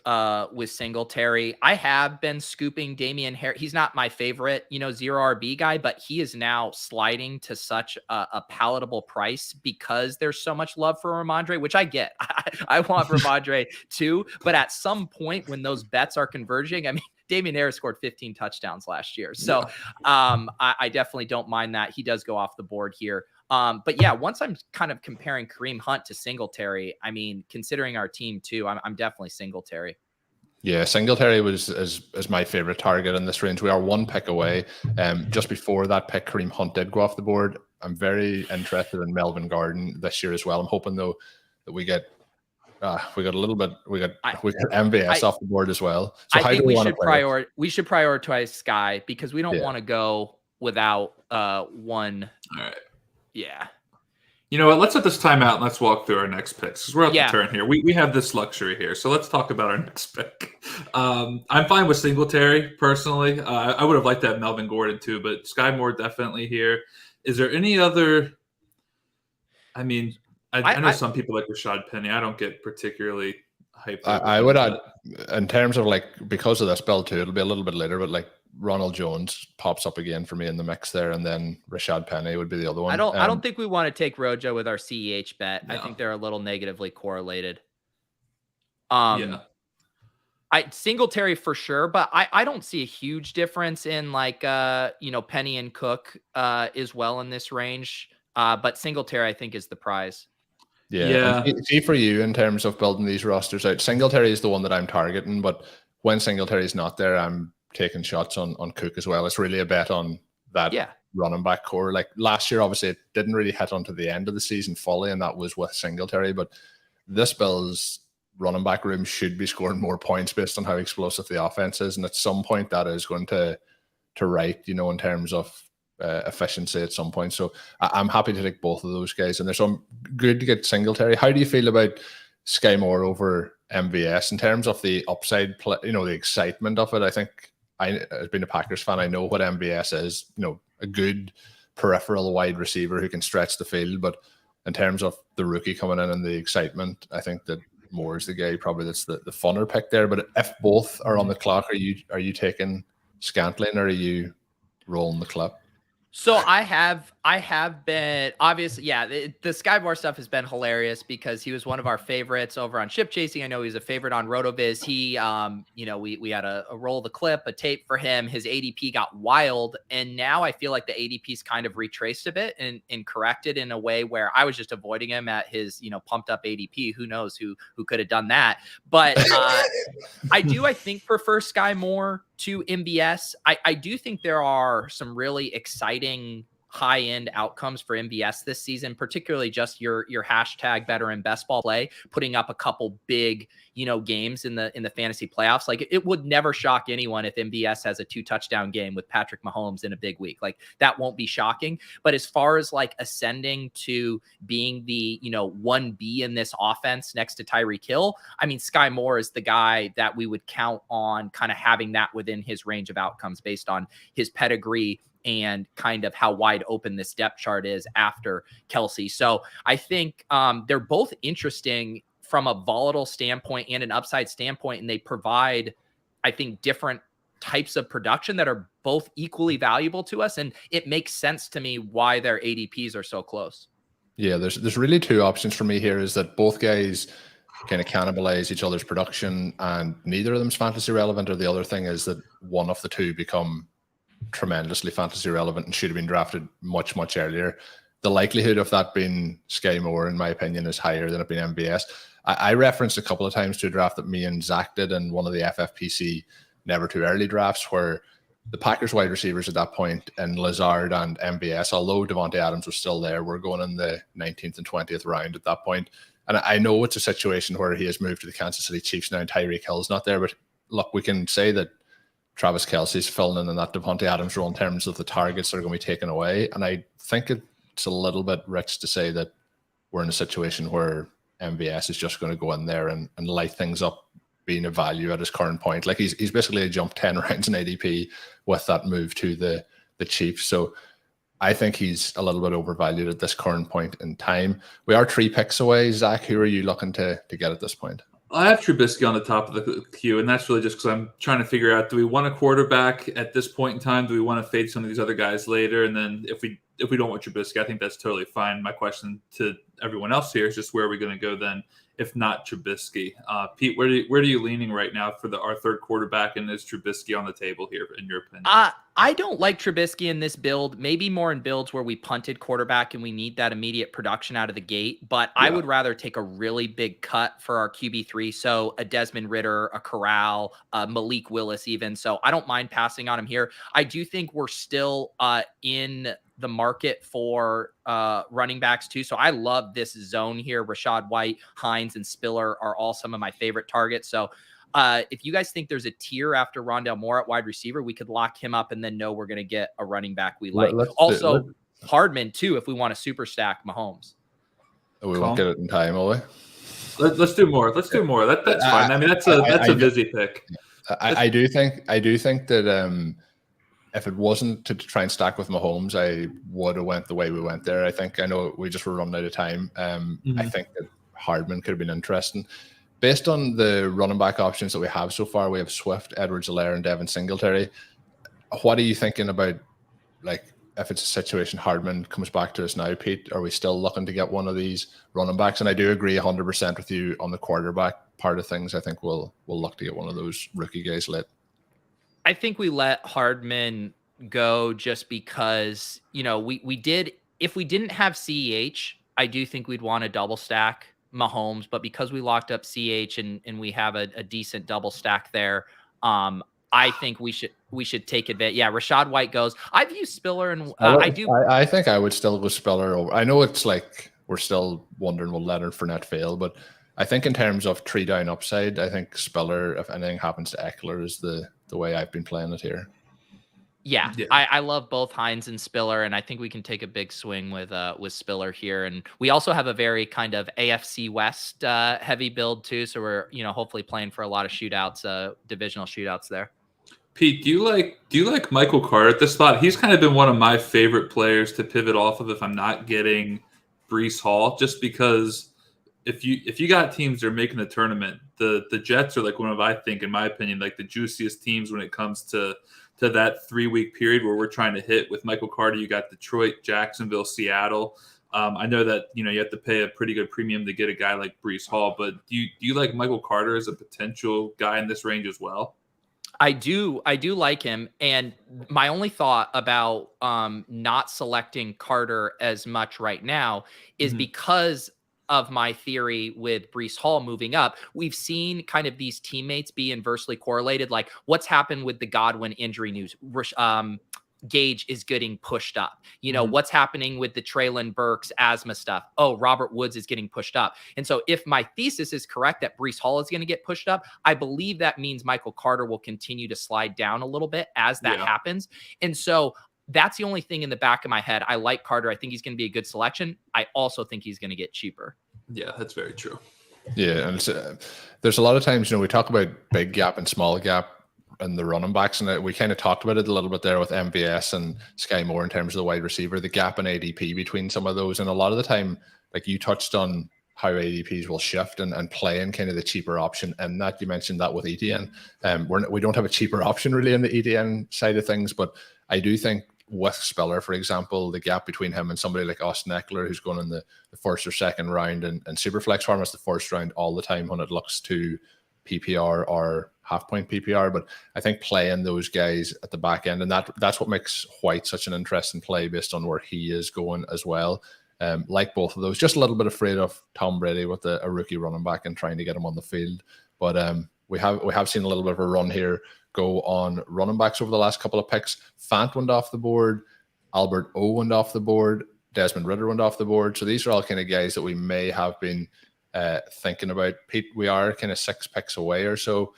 with Singletary. I have been scooping Damian Harris. He's not my favorite, zero RB guy, but he is now sliding to such a palatable price because there's so much love for Ramondre, which I get. I want Ramondre too, but at some point when those bets are converging, I mean, Damian Harris scored 15 touchdowns last year. So I definitely don't mind that. He does go off the board here. But yeah, once I'm kind of comparing Kareem Hunt to Singletary, I mean, considering our team too, I'm definitely Singletary. Yeah, Singletary is my favorite target in this range. We are one pick away. Just before that pick, Kareem Hunt did go off the board. I'm very interested in Melvin Gordon this year as well. I'm hoping though that we got MVS off the board as well. So I think we should prioritize Sky because we don't want to go without one. All right. Yeah. You know what? Let's set this time out and let's walk through our next picks because we're at the turn here. We have this luxury here. So let's talk about our next pick. I'm fine with Singletary personally. I would have liked that Melvin Gordon too, but Sky Moore definitely here. Is there any other? I mean, I know some people like Rashad Penny. I don't get particularly hyped. I would add, in terms of because of this build too, it'll be a little bit later, but Ronald Jones pops up again for me in the mix there, and then Rashad Penny would be the other one. I don't think we want to take Rojo with our CEH bet. No. I think they're a little negatively correlated. Singletary for sure, but I don't see a huge difference in Penny and Cook as well in this range. But Singletary I think is the prize. Yeah. See for you in terms of building these rosters out, Singletary is the one that I'm targeting, but when Singletary is not there, I'm taking shots on Cook as well. It's really a bet on that running back core. Like last year, obviously, it didn't really hit onto the end of the season fully, and that was with Singletary. But this Bills running back room should be scoring more points based on how explosive the offense is, and at some point that is going to right, in terms of efficiency at some point. So I'm happy to take both of those guys, and there's some good to get Singletary. How do you feel about Sky Moore over MVS in terms of the upside play, the excitement of it? I think as being a Packers fan, I know what MVS is, a good peripheral wide receiver who can stretch the field, but in terms of the rookie coming in and the excitement, I think that Moore is the guy probably that's the funner pick there. But if both are on the clock, are you taking Scantling or are you rolling the clock? So I have been obviously, the Sky Moore stuff has been hilarious because he was one of our favorites over on Ship Chasing. I know he was a favorite on RotoViz. He, we had a roll the clip, a tape for him. His ADP got wild. And now I feel like the ADP's kind of retraced a bit and corrected in a way where I was just avoiding him at his, pumped up ADP. Who knows who could have done that. But I think prefer Sky Moore to MBS. I do think there are some really exciting high-end outcomes for MBS this season, particularly just your hashtag better in best ball play, putting up a couple big, games in the fantasy playoffs. Like it would never shock anyone if MBS has a 2-touchdown game with Patrick Mahomes in a big week. Like that won't be shocking. But as far as ascending to being the, 1B in this offense next to Tyreek Hill, I mean, Sky Moore is the guy that we would count on kind of having that within his range of outcomes based on his pedigree and kind of how wide open this depth chart is after Kelsey. So I think they're both interesting from a volatile standpoint and an upside standpoint, and they provide, I think, different types of production that are both equally valuable to us. And it makes sense to me why their ADPs are so close. Yeah, there's really two options for me here, is that both guys kind of cannibalize each other's production and neither of them's fantasy relevant, or the other thing is that one of the two become tremendously fantasy relevant and should have been drafted much, much earlier. The likelihood of that being Sky Moore, in my opinion, is higher than it being MVS. I referenced a couple of times to a draft that me and Zach did in one of the FFPC never too early drafts, where the Packers wide receivers at that point in Lazard and MVS, although Devontae Adams was still there, we're going in the 19th and 20th round at that point. And I know it's a situation where he has moved to the Kansas City Chiefs now and Tyreek Hill's not there, but look, we can say that Travis Kelce's filling in that Devontae Adams role in terms of the targets that are going to be taken away. And I think it's a little bit rich to say that we're in a situation where MVS is just going to go in there and light things up being a value at his current point. Like he's basically jumped 10 rounds in ADP with that move to the Chiefs. So I think he's a little bit overvalued at this current point in time. We are 3 picks away. Zach, who are you looking to get at this point? I have Trubisky on the top of the queue, and that's really just because I'm trying to figure out, do we want a quarterback at this point in time? Do we want to fade some of these other guys later? And then if we don't want Trubisky, I think that's totally fine. My question to everyone else here is just, where are we going to go then, if not Trubisky? Pete, where are you leaning right now for our third quarterback, and is Trubisky on the table here, in your opinion? I don't like Trubisky in this build, maybe more in builds where we punted quarterback and we need that immediate production out of the gate. But I would rather take a really big cut for our QB3. So a Desmond Ridder, a Corral, Malik Willis even. So I don't mind passing on him here. I do think we're still in the market for running backs too. So I love this zone here. Rachaad White, Hines, and Spiller are all some of my favorite targets. So if you guys think there's a tier after Rondale Moore at wide receiver, we could lock him up and then know we're going to get a running back we like. Also, Hardman too, if we want to super stack Mahomes. We won't get it in time, will we? Let's do more. Let's do more. That's fine. I mean, that's a busy pick. I do think that if it wasn't to try and stack with Mahomes, I would have went the way we went there. I know we just were running out of time. I think that Hardman could have been interesting. Based on the running back options that we have so far, we have Swift, Edwards-Helaire, and Devin Singletary. What are you thinking about, like, if it's a situation Hardman comes back to us now, Pete? Are we still looking to get one of these running backs? And I do agree 100% with you on the quarterback part of things. I think we'll look to get one of those rookie guys late. I think we let Hardman go just because, we did, if we didn't have CEH, I do think we'd want to double stack Mahomes, but because we locked up CH and we have a decent double stack there, I think we should take advantage. Yeah, Rachaad White goes. I've used Spiller, and I think I would still go Spiller over. I know it's like we're still wondering will Leonard Fournette fail, but I think in terms of 3 down upside, I think Spiller, if anything happens to Eckler, is the way I've been playing it here. Yeah. I love both Hines and Spiller, and I think we can take a big swing with Spiller here. And we also have a very kind of AFC West heavy build too, so we're hopefully playing for a lot of shootouts, divisional shootouts there. Pete, do you like Michael Carter at this spot? He's kind of been one of my favorite players to pivot off of if I'm not getting Breece Hall, just because if you got teams that are making the tournament, the Jets are like one of, I think, in my opinion, like the juiciest teams when it comes to that 3-week period where we're trying to hit. With Michael Carter, you got Detroit, Jacksonville, Seattle. I know that you have to pay a pretty good premium to get a guy like Breece Hall, but do you like Michael Carter as a potential guy in this range as well? I do like him, and my only thought about not selecting Carter as much right now is because of my theory with Breece Hall moving up. We've seen kind of these teammates be inversely correlated. Like what's happened with the Godwin injury news. Gage is getting pushed up. What's happening with the Treylon Burks asthma stuff. Oh, Robert Woods is getting pushed up. And so if my thesis is correct that Breece Hall is going to get pushed up, I believe that means Michael Carter will continue to slide down a little bit as that happens. And so that's the only thing in the back of my head. I like Carter. I think he's going to be a good selection. I also think he's going to get cheaper. Yeah, that's very true. Yeah, and there's a lot of times, we talk about big gap and small gap and the running backs, and we kind of talked about it a little bit there with MVS and Sky Moore in terms of the wide receiver, the gap in ADP between some of those. And a lot of the time, like you touched on how ADPs will shift and play in kind of the cheaper option. And that you mentioned that with ETN. We don't have a cheaper option really in the ETN side of things, but I do think with Spiller, for example, the gap between him and somebody like Austin Eckler, who's going in the first or second round, and Superflex form is the first round all the time when it looks to PPR or half-point PPR. But I think playing those guys at the back end, and that's what makes White such an interesting play based on where he is going as well. Like both of those, just a little bit afraid of Tom Brady with a rookie running back and trying to get him on the field. But we have seen a little bit of a run here go on running backs over the last couple of picks. Fant went off the board, Albert O went off the board, Desmond Ridder went off the board. So these are all kind of guys that we may have been thinking about. Pete, we are kind of 6 picks away or so,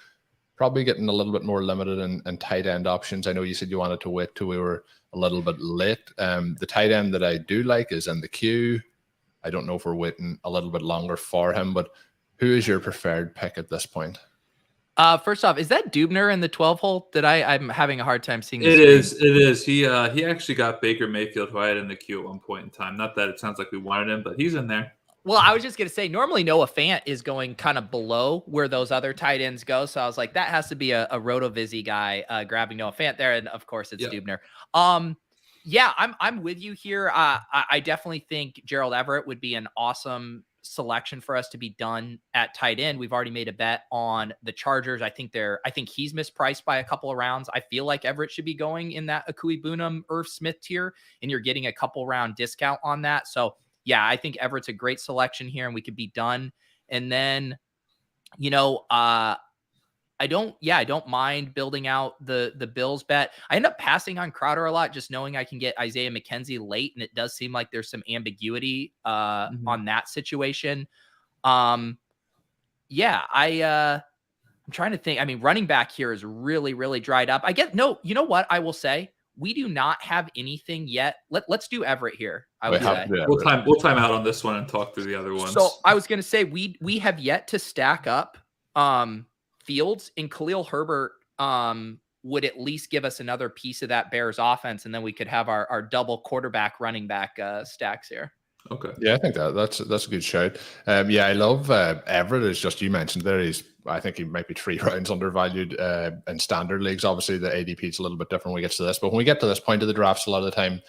probably getting a little bit more limited in tight end options. I know you said you wanted to wait till we were a little bit late. The tight end that I do like is in the queue. I don't know if we're waiting a little bit longer for him, but who is your preferred pick at this point? First off, is that Dubner in the 12 hole? I'm having a hard time seeing this. It is. He actually got Baker Mayfield, who I had in the queue at one point in time. Not that it sounds like we wanted him, but he's in there. Well, I was just going to say, normally Noah Fant is going kind of below where those other tight ends go. So I was like, that has to be a RotoViz guy grabbing Noah Fant there. And of course it's Dubner. Yeah, I'm with you here. I definitely think Gerald Everett would be an awesome selection for us to be done at tight end. We've already made a bet on the Chargers. I think he's mispriced by a couple of rounds. I feel like Everett should be going in that Akui Boonham, Irv Smith tier, and you're getting a couple round discount on that. So yeah, I think Everett's a great selection here and we could be done. And then, I don't mind building out the Bills bet. I end up passing on Crowder a lot, just knowing I can get Isaiah McKenzie late. And it does seem like there's some ambiguity on that situation. I'm trying to think. I mean, running back here is really, really dried up. You know what I will say? We do not have anything yet. Let's do Everett here. We'll time out on this one and talk through the other ones. So I was going to say, we have yet to stack up Fields, and Khalil Herbert would at least give us another piece of that Bears offense. And then we could have our double quarterback running back stacks here. Okay. Yeah, I think that's a good shout. I love Everett. As just you mentioned there, I think he might be 3 rounds undervalued in standard leagues. Obviously, the ADP is a little bit different when we get to this, but when we get to this point of the drafts, a lot of the time,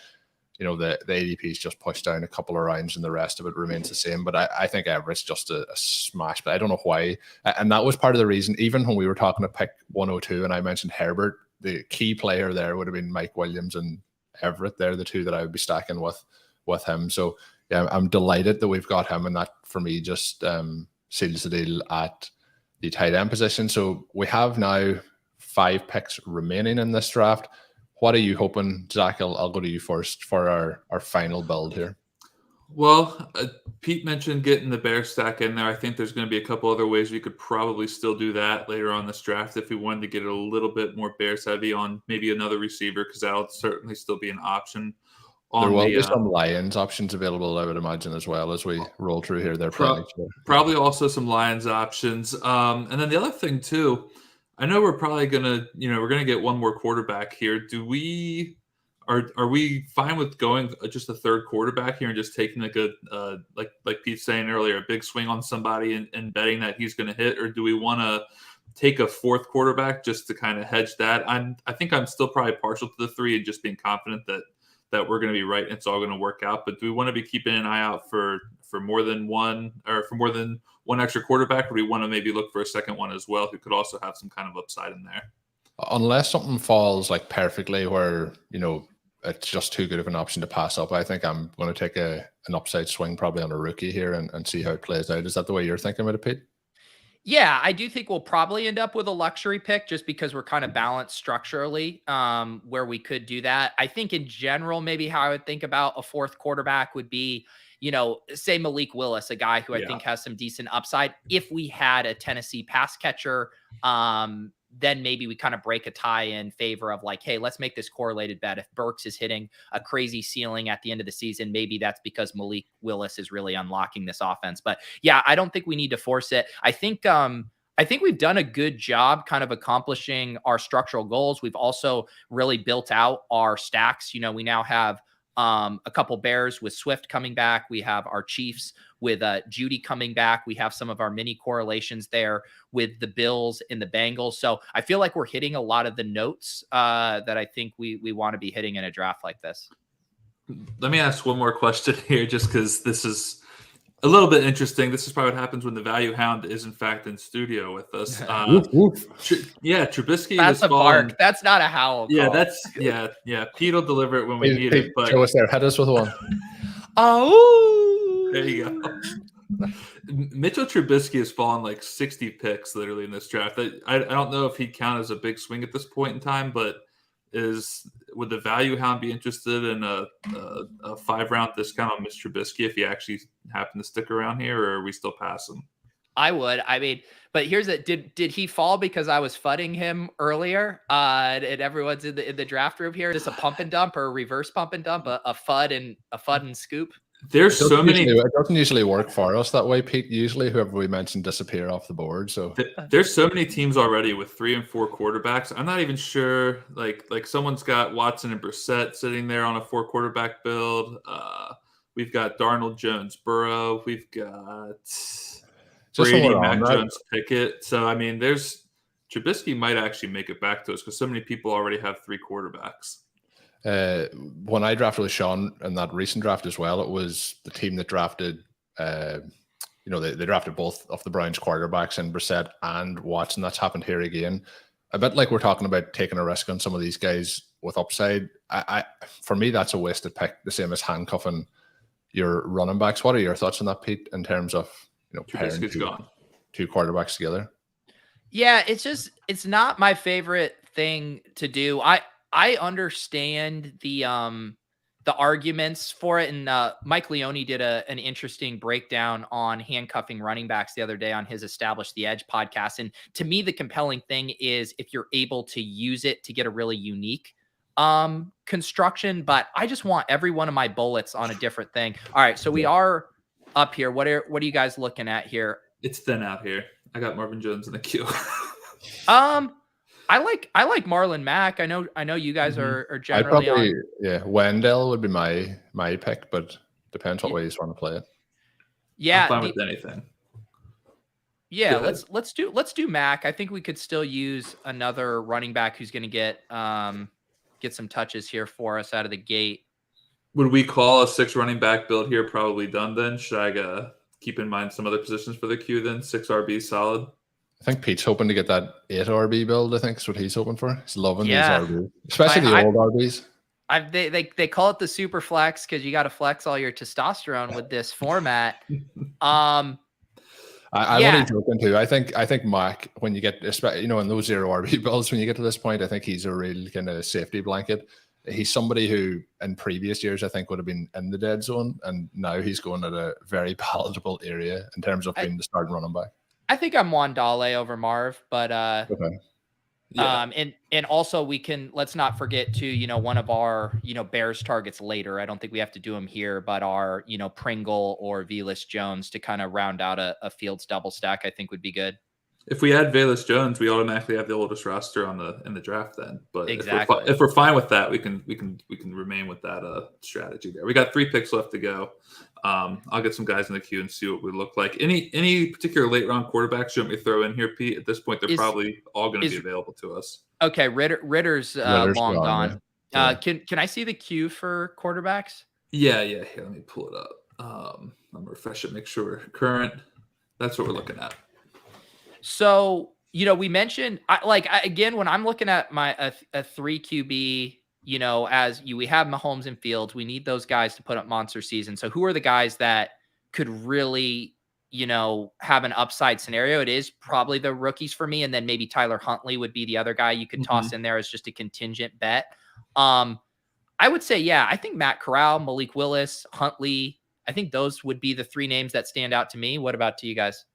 the ADP is just pushed down a couple of rounds and the rest of it remains the same. But I think Everett's just a smash. But I don't know why. And that was part of the reason, even when we were talking to pick 102 and I mentioned Herbert, the key player there would have been Mike Williams and Everett. They're the two that I would be stacking with him. So yeah, I'm delighted that we've got him, and that for me just seals the deal at the tight end position. So we have now 5 picks remaining in this draft. What are you hoping, Zach? I'll go to you first for our final build here. Well, Pete mentioned getting the Bear stack in there. I think there's going to be a couple other ways we could probably still do that later on this draft if we wanted to get it a little bit more Bears heavy on maybe another receiver, because that'll certainly still be an option. There will be some Lions options available, I would imagine, as well as we roll through here. They're probably also some Lions options. And then the other thing too, I know we're probably gonna get one more quarterback here. Are we fine with going just a third quarterback here and just taking like Pete's saying earlier, a big swing on somebody and betting that he's going to hit, or do we want to take a fourth quarterback just to kind of hedge that? I think I'm still probably partial to the 3 and just being confident that we're going to be right and it's all going to work out. But do we want to be keeping an eye out for more than one extra quarterback, or do we want to maybe look for a second one as well who could also have some kind of upside in there? Unless something falls like perfectly where, it's just too good of an option to pass up, I think I'm going to take an upside swing probably on a rookie here and see how it plays out. Is that the way you're thinking about it, Pete? Yeah, I do think we'll probably end up with a luxury pick just because we're kind of balanced structurally where we could do that. I think in general, maybe how I would think about a fourth quarterback would be, say Malik Willis, a guy who I think has some decent upside. If we had a Tennessee pass catcher, then maybe we kind of break a tie in favor of like, hey, let's make this correlated bet. If Burks is hitting a crazy ceiling at the end of the season, maybe that's because Malik Willis is really unlocking this offense. But yeah, I don't think we need to force it. I think we've done a good job kind of accomplishing our structural goals. We've also really built out our stacks. We now have a couple Bears with Swift coming back. We have our Chiefs with Judy coming back. We have some of our mini correlations there with the Bills and the Bengals. So I feel like we're hitting a lot of the notes that I think we want to be hitting in a draft like this. Let me ask one more question here, just because this is a little bit interesting. This is probably what happens when the value hound is in fact in studio with us. Trubisky. That's a bark. That's not a howl. Yeah, Pete will deliver it when we need it. But show us there. Hit us with one. Oh, there you go. Mitchell Trubisky has fallen like 60 picks literally in this draft. I don't know if he'd count as a big swing at this point in time, but would the value hound be interested in a 5-round discount on Mr. Trubisky if he actually happened to stick around here, or are we still passing? I would. I mean, but here's it. Did he fall because I was fudding him earlier? And everyone's in the draft room here. Is this a pump and dump or a reverse pump and dump? A fud and scoop? There's so many. It doesn't usually work for us that way, Pete. Usually, whoever we mention disappear off the board. So there's so many teams already with 3 and 4 quarterbacks. I'm not even sure. Like someone's got Watson and Brissett sitting there on a 4 quarterback build. We've got Darnold, Jones, Burrow. We've got Brady, Mac Jones, Pickett. So I mean, Trubisky might actually make it back to us because so many people already have 3 quarterbacks. When I drafted with Sean in that recent draft as well, it was the team that drafted, they drafted both of the Browns quarterbacks in Brissett and Watson. That's happened here again. A bit like we're talking about taking a risk on some of these guys with upside. For me, that's a wasted pick, the same as handcuffing your running backs. What are your thoughts on that, Pete, in terms of, pairing two quarterbacks together? Yeah, it's not my favorite thing to do. I understand the arguments for it, and Mike Leone did an interesting breakdown on handcuffing running backs the other day on his Establish the Edge podcast. And to me, the compelling thing is if you're able to use it to get a really unique construction. But I just want every one of my bullets on a different thing. All right, so we are up here. What are you guys looking at here? It's thin out here. I got Marvin Jones in the queue. I like Marlon Mack. I know you guys are generally on. Wendell would be my pick, but depends what way you want to play it. Yeah, I'm fine with anything. Yeah, let's do Mack. I think we could still use another running back who's going to get some touches here for us out of the gate. Would we call a 6 running back build here probably done then? Should I keep in mind some other positions for the queue then? 6 RB solid. I think Pete's hoping to get that 8 RB build. I think is what he's hoping for. He's loving these RB, especially the old RBs. They call it the super flex because you got to flex all your testosterone with this format. I'm only joking too. I think Mac, when you get, in those 0 RB builds, when you get to this point, I think he's a real kind of safety blanket. He's somebody who in previous years I think would have been in the dead zone, and now he's going at a very palatable area in terms of being the starting running back. I think I'm Wandale over Marv, but okay. Yeah. And also let's not forget to, one of our, Bears targets later. I don't think we have to do them here, but our, Pringle or Velus Jones to kind of round out a Fields double stack, I think would be good. If we add Velus Jones, we automatically have the oldest roster in the draft then. But exactly. if we're fine with that, we can remain with that strategy there. We got 3 picks left to go. I'll get some guys in the queue and see what we look like. Any particular late round quarterbacks you want me to throw in here, Pete? At this point, they're probably all going to be available to us. Okay, Ritter's long gone. Yeah. Can I see the queue for quarterbacks? Yeah. Here, let me pull it up. I'm gonna refresh it, make sure we're current. That's what we're looking at. So, we mentioned again, when I'm looking at a 3 QB, we have Mahomes and Fields, we need those guys to put up monster season. So who are the guys that could really, have an upside scenario? It is probably the rookies for me. And then maybe Tyler Huntley would be the other guy you could toss in there as just a contingent bet. I would say, I think Matt Corral, Malik Willis, Huntley, I think those would be the 3 names that stand out to me. What about to you guys?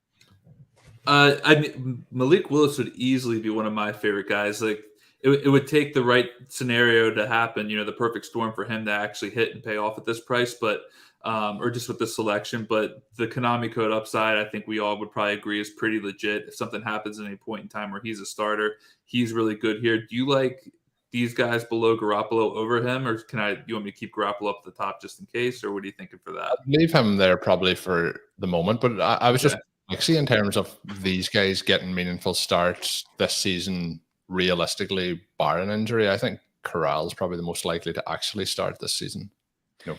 Malik Willis would easily be one of my favorite guys. Like it would take the right scenario to happen, the perfect storm for him to actually hit and pay off at this price, but or just with this selection. But the Konami code upside, I think we all would probably agree is pretty legit. If something happens at any point in time where he's a starter, he's really good here. Do you like these guys below Garoppolo over him, or you want me to keep Garoppolo up at the top just in case, or what are you thinking for that? I'd leave him there probably for the moment, but I was just see in terms of these guys getting meaningful starts this season, realistically, barring injury, I think Corral's probably the most likely to actually start this season.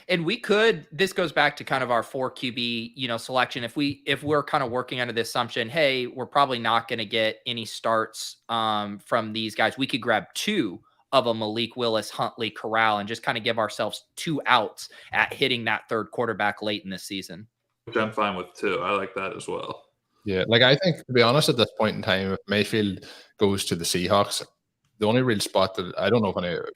And this goes back to kind of our 4 QB, selection. If we're kind of working under the assumption, hey, we're probably not going to get any starts from these guys, we could grab 2 of a Malik Willis, Huntley, Corral, and just kind of give ourselves 2 outs at hitting that 3rd quarterback late in the season. Which I'm fine with too. I like that as well. Yeah, I think, to be honest, at this point in time, if Mayfield goes to the Seahawks, the only real spot that I don't know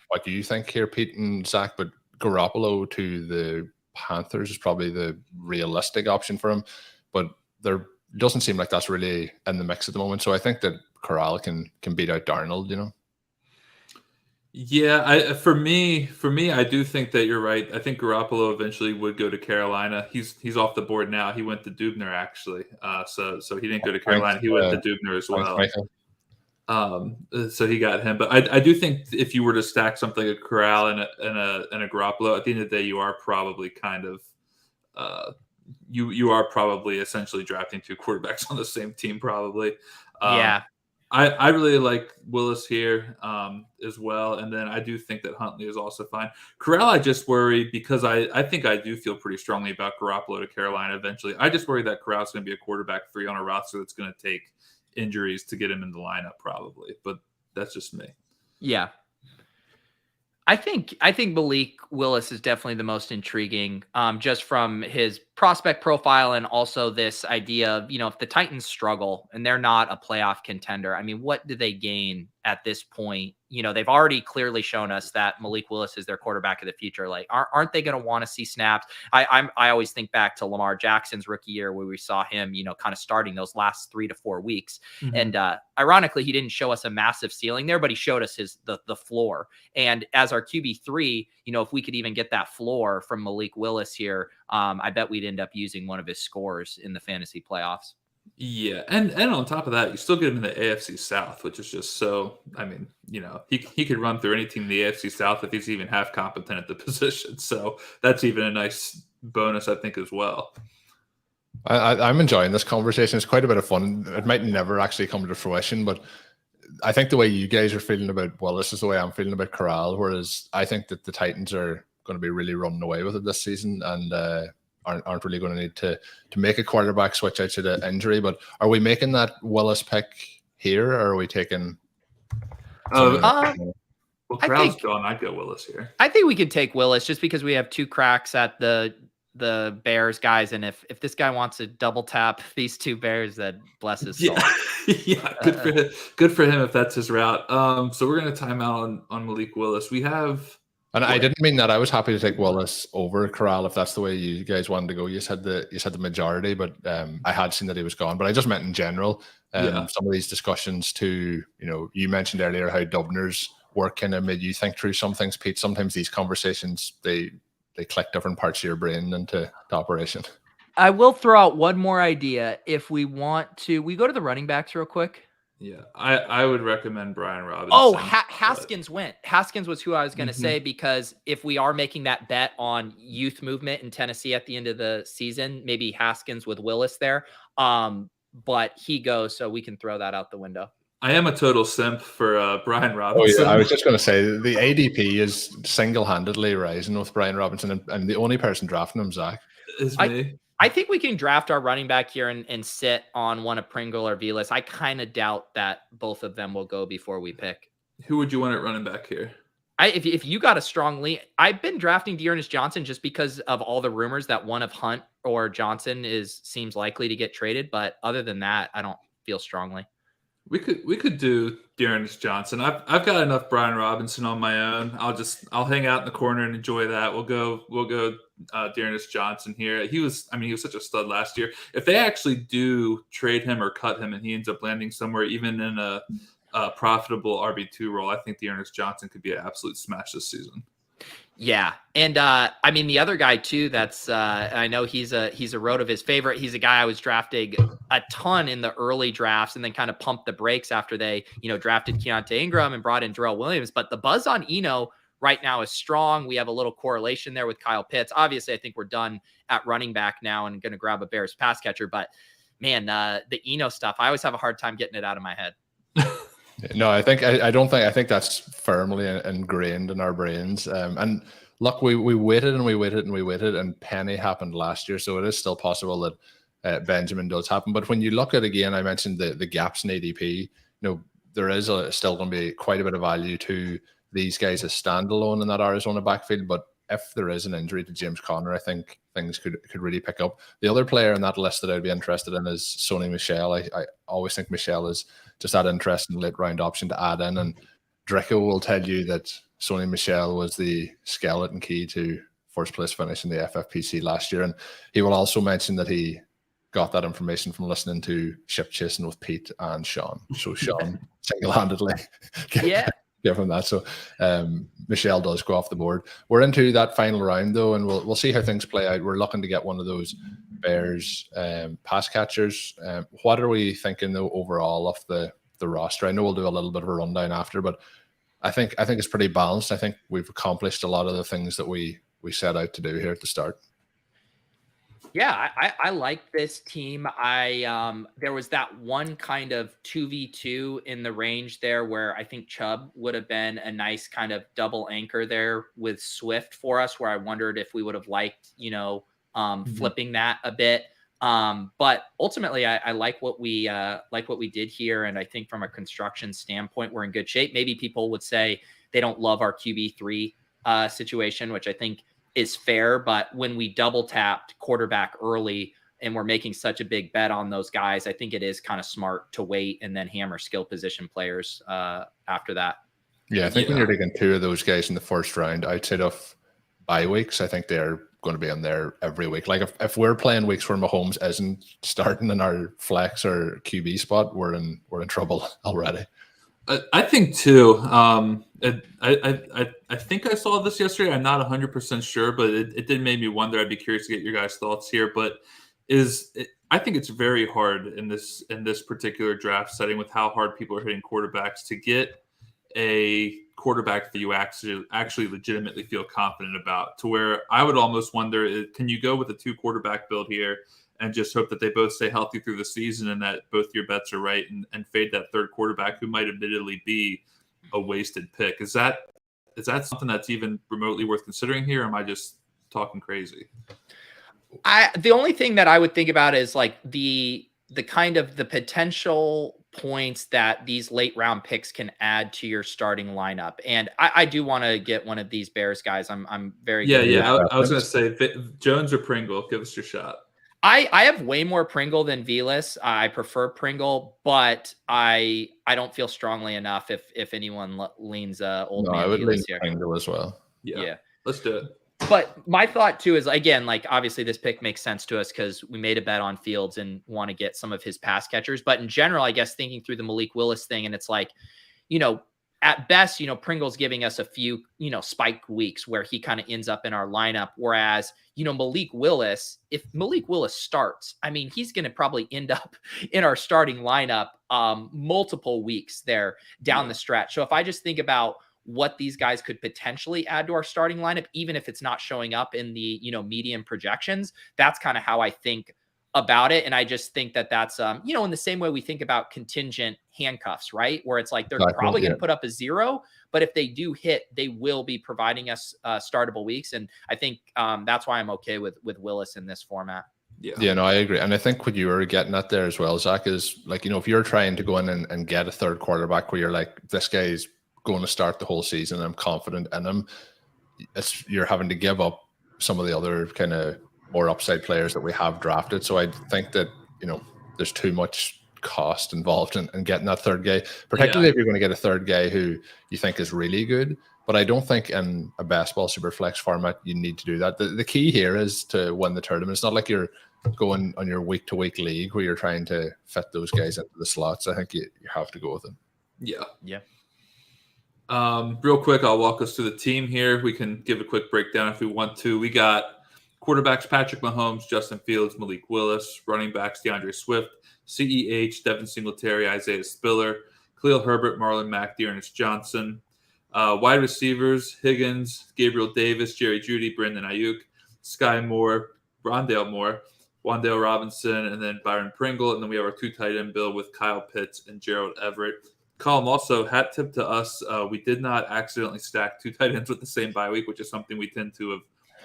what you think here, Pete and Zach, but Garoppolo to the Panthers is probably the realistic option for him. But there doesn't seem like that's really in the mix at the moment. So I think that Corral can beat out Darnold, Yeah, for me, I do think that you're right. I think Garoppolo eventually would go to Carolina. He's off the board now. He went to Dubner actually. So he didn't go to Carolina. He went to Dubner as Thanks, well. Michael. So he got him. But I do think if you were to stack something like a Corral and a Garoppolo, at the end of the day, you are probably kind of you are probably essentially drafting two quarterbacks on the same team probably. Yeah. I really like Willis here as well. And then I do think that Huntley is also fine. Corral, I just worry because I think I do feel pretty strongly about Garoppolo to Carolina eventually. I just worry that Corral's going to be a quarterback 3 on a roster that's going to take injuries to get him in the lineup probably. But that's just me. Yeah. I think Malik Willis is definitely the most intriguing, just from his prospect profile and also this idea of, if the Titans struggle and they're not a playoff contender, I mean, what do they gain at this point? They've already clearly shown us that Malik Willis is their quarterback of the future. Like, aren't they going to want to see snaps? I always think back to Lamar Jackson's rookie year where we saw him, kind of starting those last 3 to 4 weeks. Mm-hmm. And ironically, he didn't show us a massive ceiling there, but he showed us the floor. And as our QB3, if we could even get that floor from Malik Willis here, I bet we'd end up using one of his scores in the fantasy playoffs. Yeah, and on top of that, you still get him in the AFC South, which is just so. I mean, he could run through any team in the AFC South if he's even half competent at the position. So that's even a nice bonus, I think, as well. I'm enjoying this conversation. It's quite a bit of fun. It might never actually come to fruition, but I think the way you guys are feeling about Willis is the way I'm feeling about Corral. Whereas I think that the Titans are going to be really running away with it this season, and aren't really going to need to make a quarterback switch out to the injury. But are we making that Willis pick here, or are we taking? Well, Corral's gone. I'd go Willis here. I think we could take Willis just because we have 2 cracks at the Bears guys, and if this guy wants to double tap these 2 Bears, that bless his soul. Yeah, good for him if that's his route. So we're gonna time out on Malik Willis. We have. And I didn't mean that. I was happy to take Willis over Corral if that's the way you guys wanted to go. You said the majority, but I had seen that he was gone. But I just meant in general. Some of these discussions too. You mentioned earlier how Dubner's work kind of made you think through some things, Pete. Sometimes these conversations they click different parts of your brain into operation. I will throw out one more idea. If we want to, we go to the running backs real quick. Yeah, I would recommend Brian Robinson. Oh, Haskins went. Haskins was who I was going to say, because if we are making that bet on youth movement in Tennessee at the end of the season, maybe Haskins with Willis there. But he goes, so we can throw that out the window. I am a total simp for Brian Robinson. Oh, yeah. I was just going to say the ADP is single-handedly rising with Brian Robinson, and the only person drafting him, Zach, is me. I think we can draft our running back here and sit on one of Pringle or Vilas. I kind of doubt that both of them will go before we pick. Who would you want at running back here? If you got a strong lead, I've been drafting Darius Johnson just because of all the rumors that one of Hunt or Johnson seems likely to get traded. But other than that, I don't feel strongly. We could do Darius Johnson. I've got enough Brian Robinson on my own. I'll hang out in the corner and enjoy that. We'll go Darius Johnson here. He was such a stud last year. If they actually do trade him or cut him and he ends up landing somewhere even in a profitable RB2 role, I think Darius Johnson could be an absolute smash this season. Yeah. And the other guy too, that's I know he's a RotoViz favorite. He's a guy I was drafting a ton in the early drafts and then kind of pumped the brakes after they, drafted Keontae Ingram and brought in Darrell Williams. But the buzz on Eno right now is strong. We have a little correlation there with Kyle Pitts. Obviously, I think we're done at running back now and going to grab a Bears pass catcher. But man, the Eno stuff, I always have a hard time getting it out of my head. No, I think that's firmly ingrained in our brains. And look, we waited and we waited and we waited, and Penny happened last year, so it is still possible that Benjamin does happen. But when you look at, again, I mentioned the gaps in ADP. There is still going to be quite a bit of value to these guys as standalone in that Arizona backfield. But if there is an injury to James Conner, I think things could really pick up. The other player in that list that I'd be interested in is Sony Michel. I always think Michel is just that interesting late round option to add in. And Dricko will tell you that Sony Michel was the skeleton key to first place finish in the FFPC last year. And he will also mention that he got that information from listening to Ship Chasing with Pete and Sean. So Sean single-handedly give him that. So Michelle does go off the board. We're into that final round though, and we'll see how things play out. We're looking to get one of those Bears pass catchers. What are we thinking though overall of the roster? I know we'll do a little bit of a rundown after, but I think it's pretty balanced. I think we've accomplished a lot of the things that we set out to do here at the start. Yeah, I like this team. There was that one kind of 2v2 in the range there where I think Chubb would have been a nice kind of double anchor there with Swift for us, where I wondered if we would have liked, flipping that a bit. But ultimately I like what we did here. And I think from a construction standpoint, we're in good shape. Maybe people would say they don't love our QB3 situation, which I think is fair. But when we double tapped quarterback early and we're making such a big bet on those guys, I think it is kind of smart to wait and then hammer skill position players after that. Yeah, I think when you're taking two of those guys in the first round outside of bye weeks, I think they're going to be on there every week. Like if we're playing weeks where Mahomes isn't starting in our flex or QB spot, we're in trouble already. I think too. I think I saw this yesterday. I'm not 100% sure, but it did make me wonder. I'd be curious to get your guys' thoughts here. But I think it's very hard in this particular draft setting with how hard people are hitting quarterbacks to get a quarterback that you actually legitimately feel confident about. To where I would almost wonder, can you go with a 2 quarterback build here and just hope that they both stay healthy through the season and that both your bets are right and fade that third quarterback who might admittedly be a wasted pick? Is that something that's even remotely worth considering here? Or am I just talking crazy? The only thing that I would think about is like the kind of the potential points that these late round picks can add to your starting lineup. And I do want to get one of these Bears guys. I'm very good. Yeah. I was going to say Jones or Pringle, give us your shot. I have way more Pringle than Vilas. I prefer Pringle, but I don't feel strongly enough if anyone leans old man. I would lean here. Pringle as well. Yeah. Let's do it. But my thought too is, again, like obviously this pick makes sense to us because we made a bet on Fields and want to get some of his pass catchers. But in general, I guess thinking through the Malik Willis thing, and it's like, at best, Pringle's giving us a few, spike weeks where he kind of ends up in our lineup. Whereas, Malik Willis, if Malik Willis starts, I mean, he's going to probably end up in our starting lineup multiple weeks there down the stretch. So if I just think about what these guys could potentially add to our starting lineup, even if it's not showing up in the, median projections, that's kind of how I think about it. And I just think that that's, in the same way we think about contingent handcuffs, right? Where it's like, they're probably going to put up a 0, but if they do hit, they will be providing us startable weeks. And I think that's why I'm okay with Willis in this format. Yeah, no, I agree. And I think what you were getting at there as well, Zach, is like, if you're trying to go in and get a third quarterback where you're like, this guy's going to start the whole season, I'm confident in him, you're having to give up some of the other kind of more upside players that we have drafted. So I think that, there's too much cost involved in getting that third guy, particularly if you're going to get a third guy who you think is really good. But I don't think in a best ball super flex format, you need to do that. The key here is to win the tournament. It's not like you're going on your week-to-week league where you're trying to fit those guys into the slots. I think you have to go with them. Yeah. Real quick, I'll walk us through the team here. We can give a quick breakdown if we want to. We got quarterbacks Patrick Mahomes, Justin Fields, Malik Willis. Running backs DeAndre Swift, CEH, Devin Singletary, Isaiah Spiller, Khalil Herbert, Marlon Mack, Darius Johnson. Wide receivers Higgins, Gabriel Davis, Jerry Jeudy, Brandon Ayuk, Sky Moore, Rondale Moore, Wan'Dale Robinson, and then Byron Pringle. And then we have our 2 tight end bill with Kyle Pitts and Gerald Everett. Colm, also hat tip to us. We did not accidentally stack 2 tight ends with the same bye week, which is something we tend to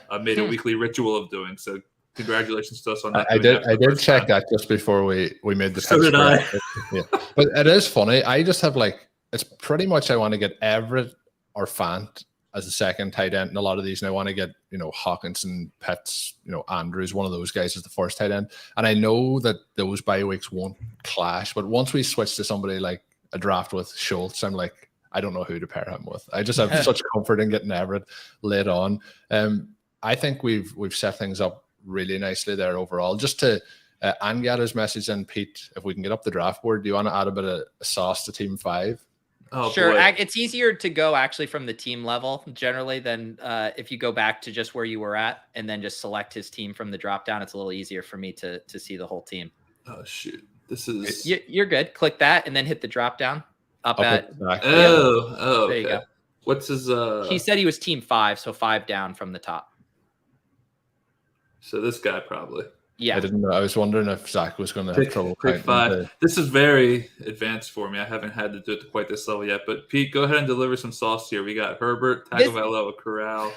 have made a weekly ritual of doing. So congratulations to us on that. I did check that just before we made the so did I. Yeah. But it is funny. I just have it's pretty much I want to get Everett or Fant as the second tight end in a lot of these. And I want to get, Hawkinson, Pitts, Andrews, one of those guys as the first tight end. And I know that those bye weeks won't clash. But once we switch to somebody like a draft with Schultz, I'm like, I don't know who to pair him with. I just have such comfort in getting Everett late on. I think we've set things up really nicely there overall. Just to Angada's message and Pete, if we can get up the draft board, do you want to add a bit of sauce to Team 5? Oh, sure. boy. It's easier to go actually from the team level generally than if you go back to just where you were at and then just select his team from the drop down. It's a little easier for me to see the whole team. Oh, shoot. This is... You're good. Click that and then hit the drop down up at. Oh, there okay. you go. What's his... He said he was team 5, so 5 down from the top. So this guy probably. Yeah. I didn't know. I was wondering if Zach was going to have trouble. Pick 5. This is very advanced for me. I haven't had to do it to quite this level yet. But Pete, go ahead and deliver some sauce here. We got Herbert, Tagovailoa, Corral.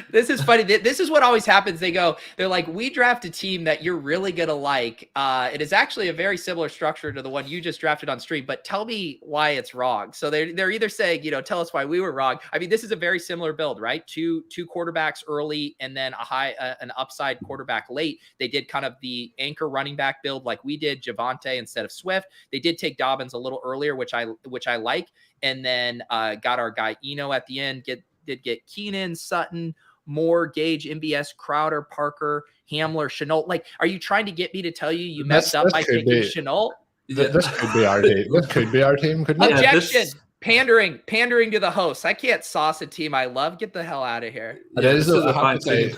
This is funny. This is what always happens. They're like, we draft a team that you're really going to like. It is actually a very similar structure to the one you just drafted on stream, but tell me why it's wrong. So they're either saying, tell us why we were wrong. I mean, this is a very similar build, right? Two quarterbacks early and then an upside quarterback late. They did kind of the anchor running back build like we did, Javonte instead of Swift. They did take Dobbins a little earlier, which I like. And then got our guy Eno at the end, did get Keenan, Sutton, Moore, Gage, MBS, Crowder, Parker, Hamler, Chenault. Like, are you trying to get me to tell you messed up by taking Chenault? This could be our team. This could be our team. Couldn't it? Objection. Pandering to the hosts. I can't sauce a team I love. Get the hell out of here. This is a fine team.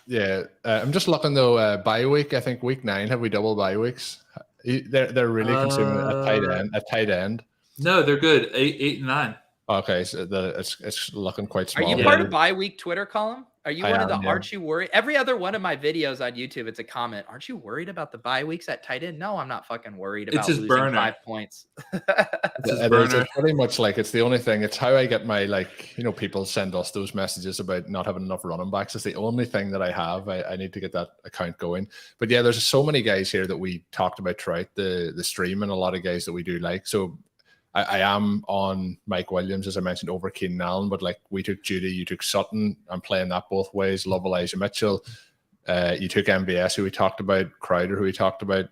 Yeah, I'm just looking though. Bye week. I think week 9. Have we double bye weeks? They're really consuming a tight end. No, they're good. 8 and 9. Okay, so it's looking quite small. Are you part of bye week Twitter column? Are you one of the? Yeah. Aren't you worried? Every other one of my videos on YouTube, it's a comment. Aren't you worried about the bye weeks at tight end? No, I'm not fucking worried about losing 5 points. It's pretty much like it's the only thing. It's how I get my people send us those messages about not having enough running backs. It's the only thing that I have. I need to get that account going. But yeah, there's so many guys here that we talked about throughout the stream, and a lot of guys that we do like. So I am on Mike Williams, as I mentioned, over Keenan Allen, but like we took Judy, you took Sutton. I'm playing that both ways. Love Elijah Mitchell. You took MBS, who we talked about, Crowder, who we talked about,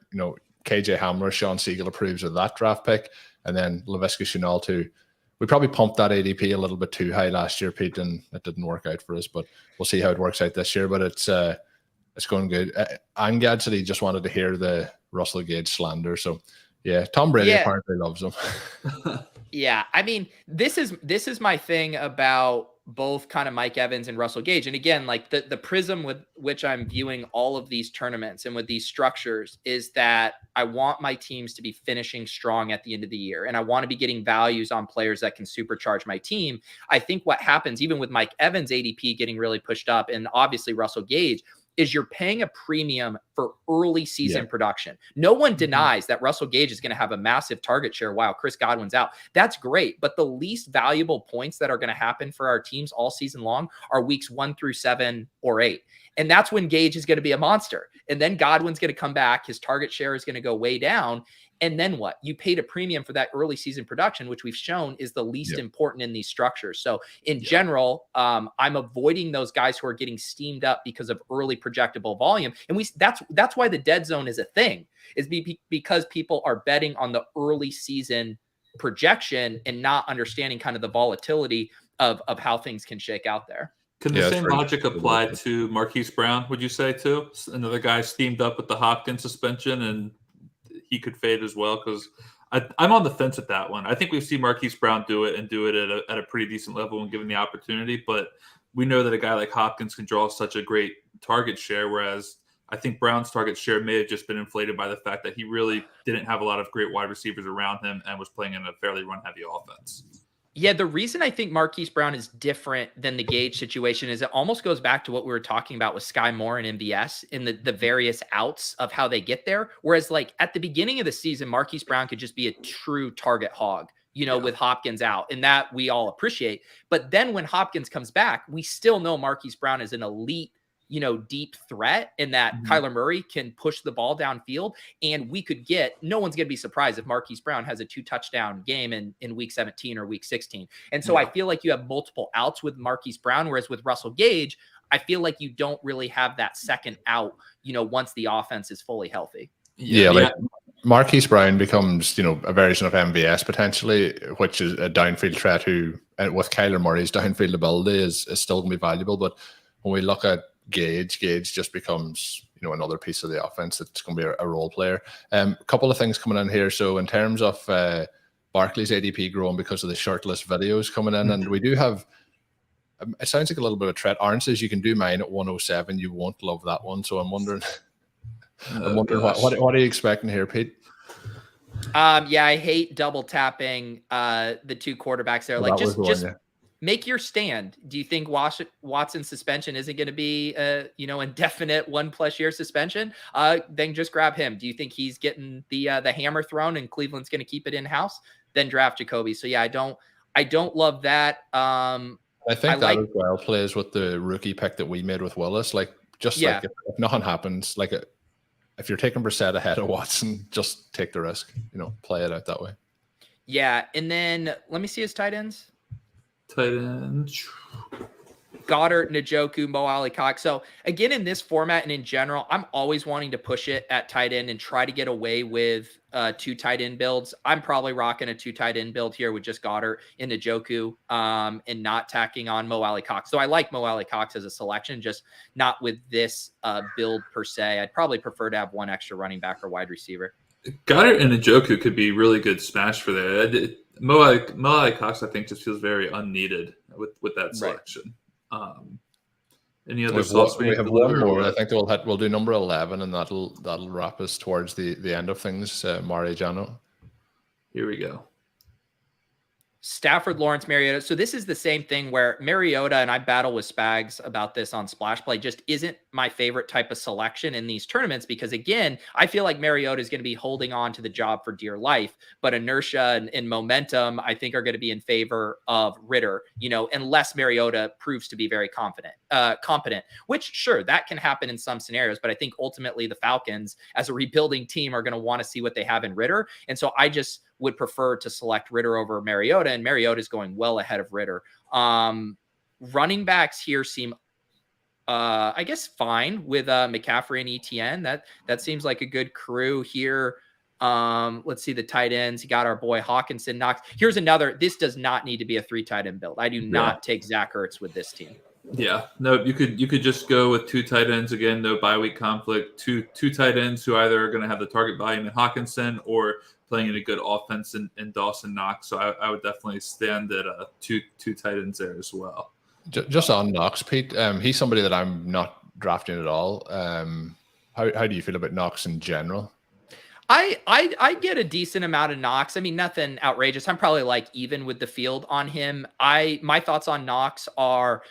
KJ Hamler, Sean Siegel approves of that draft pick, and then Laviska Shenault too. We probably pumped that ADP a little bit too high last year, Pete, and it didn't work out for us, but we'll see how it works out this year. But it's going good. Angad said he just wanted to hear the Russell Gage slander, so yeah, Tom Brady apparently loves him. Yeah, I mean, this is my thing about both kind of Mike Evans and Russell Gage. And again, like the prism with which I'm viewing all of these tournaments and with these structures is that I want my teams to be finishing strong at the end of the year. And I want to be getting values on players that can supercharge my team. I think what happens, even with Mike Evans' ADP getting really pushed up and obviously Russell Gage, is you're paying a premium for early season production. No one denies that Russell Gage is going to have a massive target share while Chris Godwin's out. That's great. But the least valuable points that are going to happen for our teams all season long are weeks 1 through 7 or 8. And that's when Gage is going to be a monster. And then Godwin's going to come back. His target share is going to go way down. And then what? You paid a premium for that early season production, which we've shown is the least important in these structures. So in general, I'm avoiding those guys who are getting steamed up because of early projectable volume. And that's why the dead zone is a thing, is because people are betting on the early season projection and not understanding kind of the volatility of how things can shake out there. Can the same logic apply to Marquis Brown, would you say, too? Another guy steamed up with the Hopkins suspension, and he could fade as well, because I'm on the fence at that one. I think we've seen Marquis Brown do it at a pretty decent level when given the opportunity, but we know that a guy like Hopkins can draw such a great target share, whereas I think Brown's target share may have just been inflated by the fact that he really didn't have a lot of great wide receivers around him and was playing in a fairly run-heavy offense. Yeah, the reason I think Marquise Brown is different than the Gage situation is it almost goes back to what we were talking about with Sky Moore and MVS in the various outs of how they get there. Whereas like at the beginning of the season, Marquise Brown could just be a true target hog, with Hopkins out, and that we all appreciate. But then when Hopkins comes back, we still know Marquise Brown is an elite, deep threat, and that Kyler Murray can push the ball downfield. And we could no one's going to be surprised if Marquise Brown has a 2-touchdown game in week 17 or week 16. And so I feel like you have multiple outs with Marquise Brown, whereas with Russell Gage, I feel like you don't really have that second out, once the offense is fully healthy. Marquise Brown becomes, a version of MVS potentially, which is a downfield threat who, with Kyler Murray's downfield ability, is still going to be valuable. But when we look at Gage just becomes, another piece of the offense that's going to be a role player. A couple of things coming in here. So in terms of Barkley's ADP growing because of the shirtless videos coming in, and we do have. It sounds like a little bit of a threat. Aaron says you can do mine at 107. You won't love that one, so I'm wondering. What are you expecting here, Pete? Yeah, I hate double tapping the two quarterbacks there. Like just make your stand. Do you think Watson's suspension isn't going to be indefinite 1+ year suspension? Then just grab him. Do you think he's getting the hammer thrown and Cleveland's going to keep it in house? Then draft Jacoby. So yeah, I don't love that. I think that as well plays with the rookie pick that we made with Willis. Like just like if nothing happens, like if you're taking Brissett ahead of Watson, just take the risk. Play it out that way. Yeah, and then let me see his tight ends. Goddard, Njoku, Mo Alley-Cox. So again, in this format and in general, I'm always wanting to push it at tight end and try to get away with 2 tight end builds. I'm probably rocking a 2 tight end build here with just Goddard and Njoku and not tacking on Mo Alley-Cox. So I like Mo Alley-Cox as a selection, just not with this build per se. I'd probably prefer to have one extra running back or wide receiver. Goddard and Njoku could be really good smash for that. Mo Alley-Cox, I think, just feels very unneeded with that selection. Right. Any other thoughts? We have one more. I think we'll do number 11, and that'll wrap us towards the end of things. Mariano. Here we go. Stafford, Lawrence, Mariota. So this is the same thing where Mariota, and I battle with Spags about this on Splash Play, just isn't my favorite type of selection in these tournaments because, again, I feel like Mariota is going to be holding on to the job for dear life, but inertia and momentum, I think, are going to be in favor of Ritter, unless Mariota proves to be very competent, which, sure, that can happen in some scenarios, but I think ultimately the Falcons, as a rebuilding team, are going to want to see what they have in Ritter, and so I just would prefer to select Ritter over Mariota, and Mariota is going well ahead of Ritter. Running backs here seem, I guess, fine with McCaffrey and Etienne. That seems like a good crew here. Let's see the tight ends. You got our boy Hawkinson, Knox. Here's another. This does not need to be a 3 tight end build. I do not take Zach Ertz with this team. Yeah, no, you could just go with 2 tight ends again. No bye week conflict. Two tight ends who either are going to have the target volume in Hawkinson or playing in a good offense in Dawson Knox. So I would definitely stand at two tight ends there as well. Just on Knox, Pete, he's somebody that I'm not drafting at all. How do you feel about Knox in general? I get a decent amount of Knox. I mean, nothing outrageous. I'm probably like even with the field on him. My thoughts on Knox are,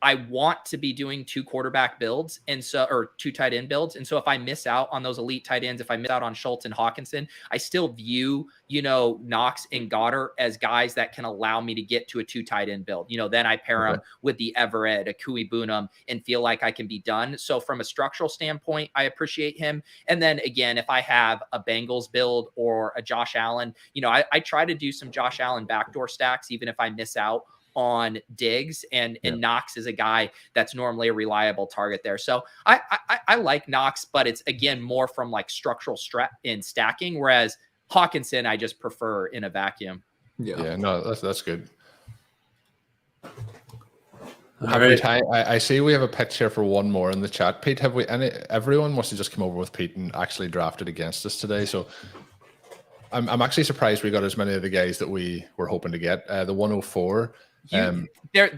I want to be doing 2 quarterback builds or 2 tight end builds. And so if I miss out on those elite tight ends, if I miss out on Schultz and Hawkinson, I still view, Knox and Goddard as guys that can allow me to get to a 2 tight end build. Then I pair them with the Everett, a Kui Boonham, and feel like I can be done. So from a structural standpoint, I appreciate him. And then again, if I have a Bengals build or a Josh Allen, I try to do some Josh Allen backdoor stacks, even if I miss out on Diggs, and Knox is a guy that's normally a reliable target there. So I like Knox, but it's again more from like structural in stacking, whereas Hawkinson I just prefer in a vacuum. Yeah, no, that's good. I see we have a pitch here for one more in the chat. Pete, everyone must have just come over with Pete and actually drafted against us today. So I'm actually surprised we got as many of the guys that we were hoping to get. The 104.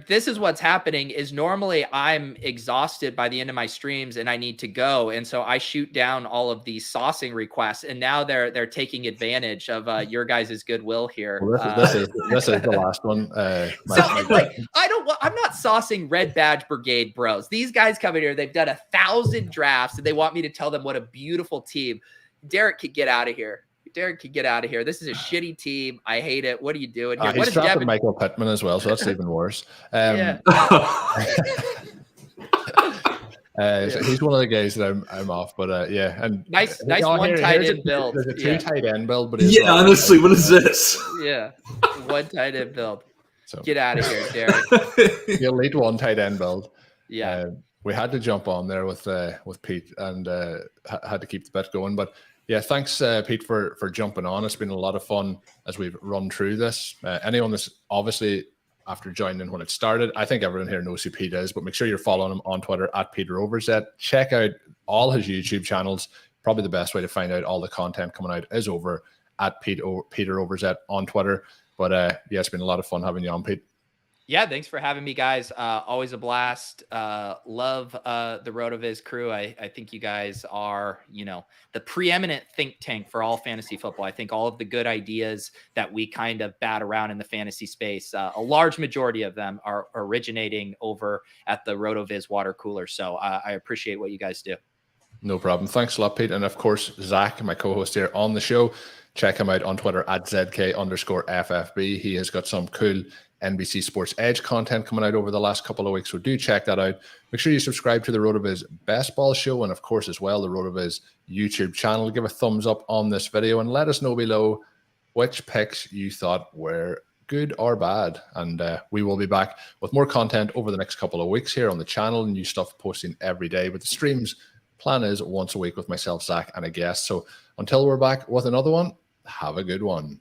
This is what's happening is normally I'm exhausted by the end of my streams and I need to go. And so I shoot down all of these saucing requests, and now they're taking advantage of your guys' goodwill here. Well, this is the last one. I'm not saucing Red Badge Brigade bros. These guys come in here, they've done 1,000 drafts and they want me to tell them what a beautiful team. Derek could get out of here. This is a shitty team. I hate it. What are you doing here? He's drafted Michael Pittman as well, so that's even worse. So he's one of the guys that I'm off, but and nice one tight end build. There's a 2 tight end build, but honestly, what is this? Yeah, 1 tight end build. So get out of here, Derek. The elite 1 tight end build. Yeah, we had to jump on there with Pete and had to keep the bet going, but. Yeah, thanks, Pete, for jumping on. It's been a lot of fun as we've run through this. Anyone that's obviously after joining when it started, I think everyone here knows who Pete is, but make sure you're following him on Twitter at Peter Overzet. Check out all his YouTube channels. Probably the best way to find out all the content coming out is over at Peter Overzet on Twitter. But yeah, it's been a lot of fun having you on, Pete. Yeah, thanks for having me, guys. Always a blast. Love the RotoViz crew. I think you guys are, the preeminent think tank for all fantasy football. I think all of the good ideas that we kind of bat around in the fantasy space, a large majority of them are originating over at the RotoViz water cooler. So I appreciate what you guys do. No problem. Thanks a lot, Pete. And of course, Zach, my co-host here on the show. Check him out on Twitter at ZK_FFB. He has got some cool NBC Sports Edge content coming out over the last couple of weeks, so do check that out. Make sure you subscribe to the RotoViz Best Ball Show, and of course as well the RotoViz YouTube channel. Give a thumbs up on this video and let us know below which picks you thought were good or bad, and we will be back with more content over the next couple of weeks here on the channel. New stuff posting every day, but the streams plan is once a week with myself, Zach, and a guest. So until we're back with another one, have a good one.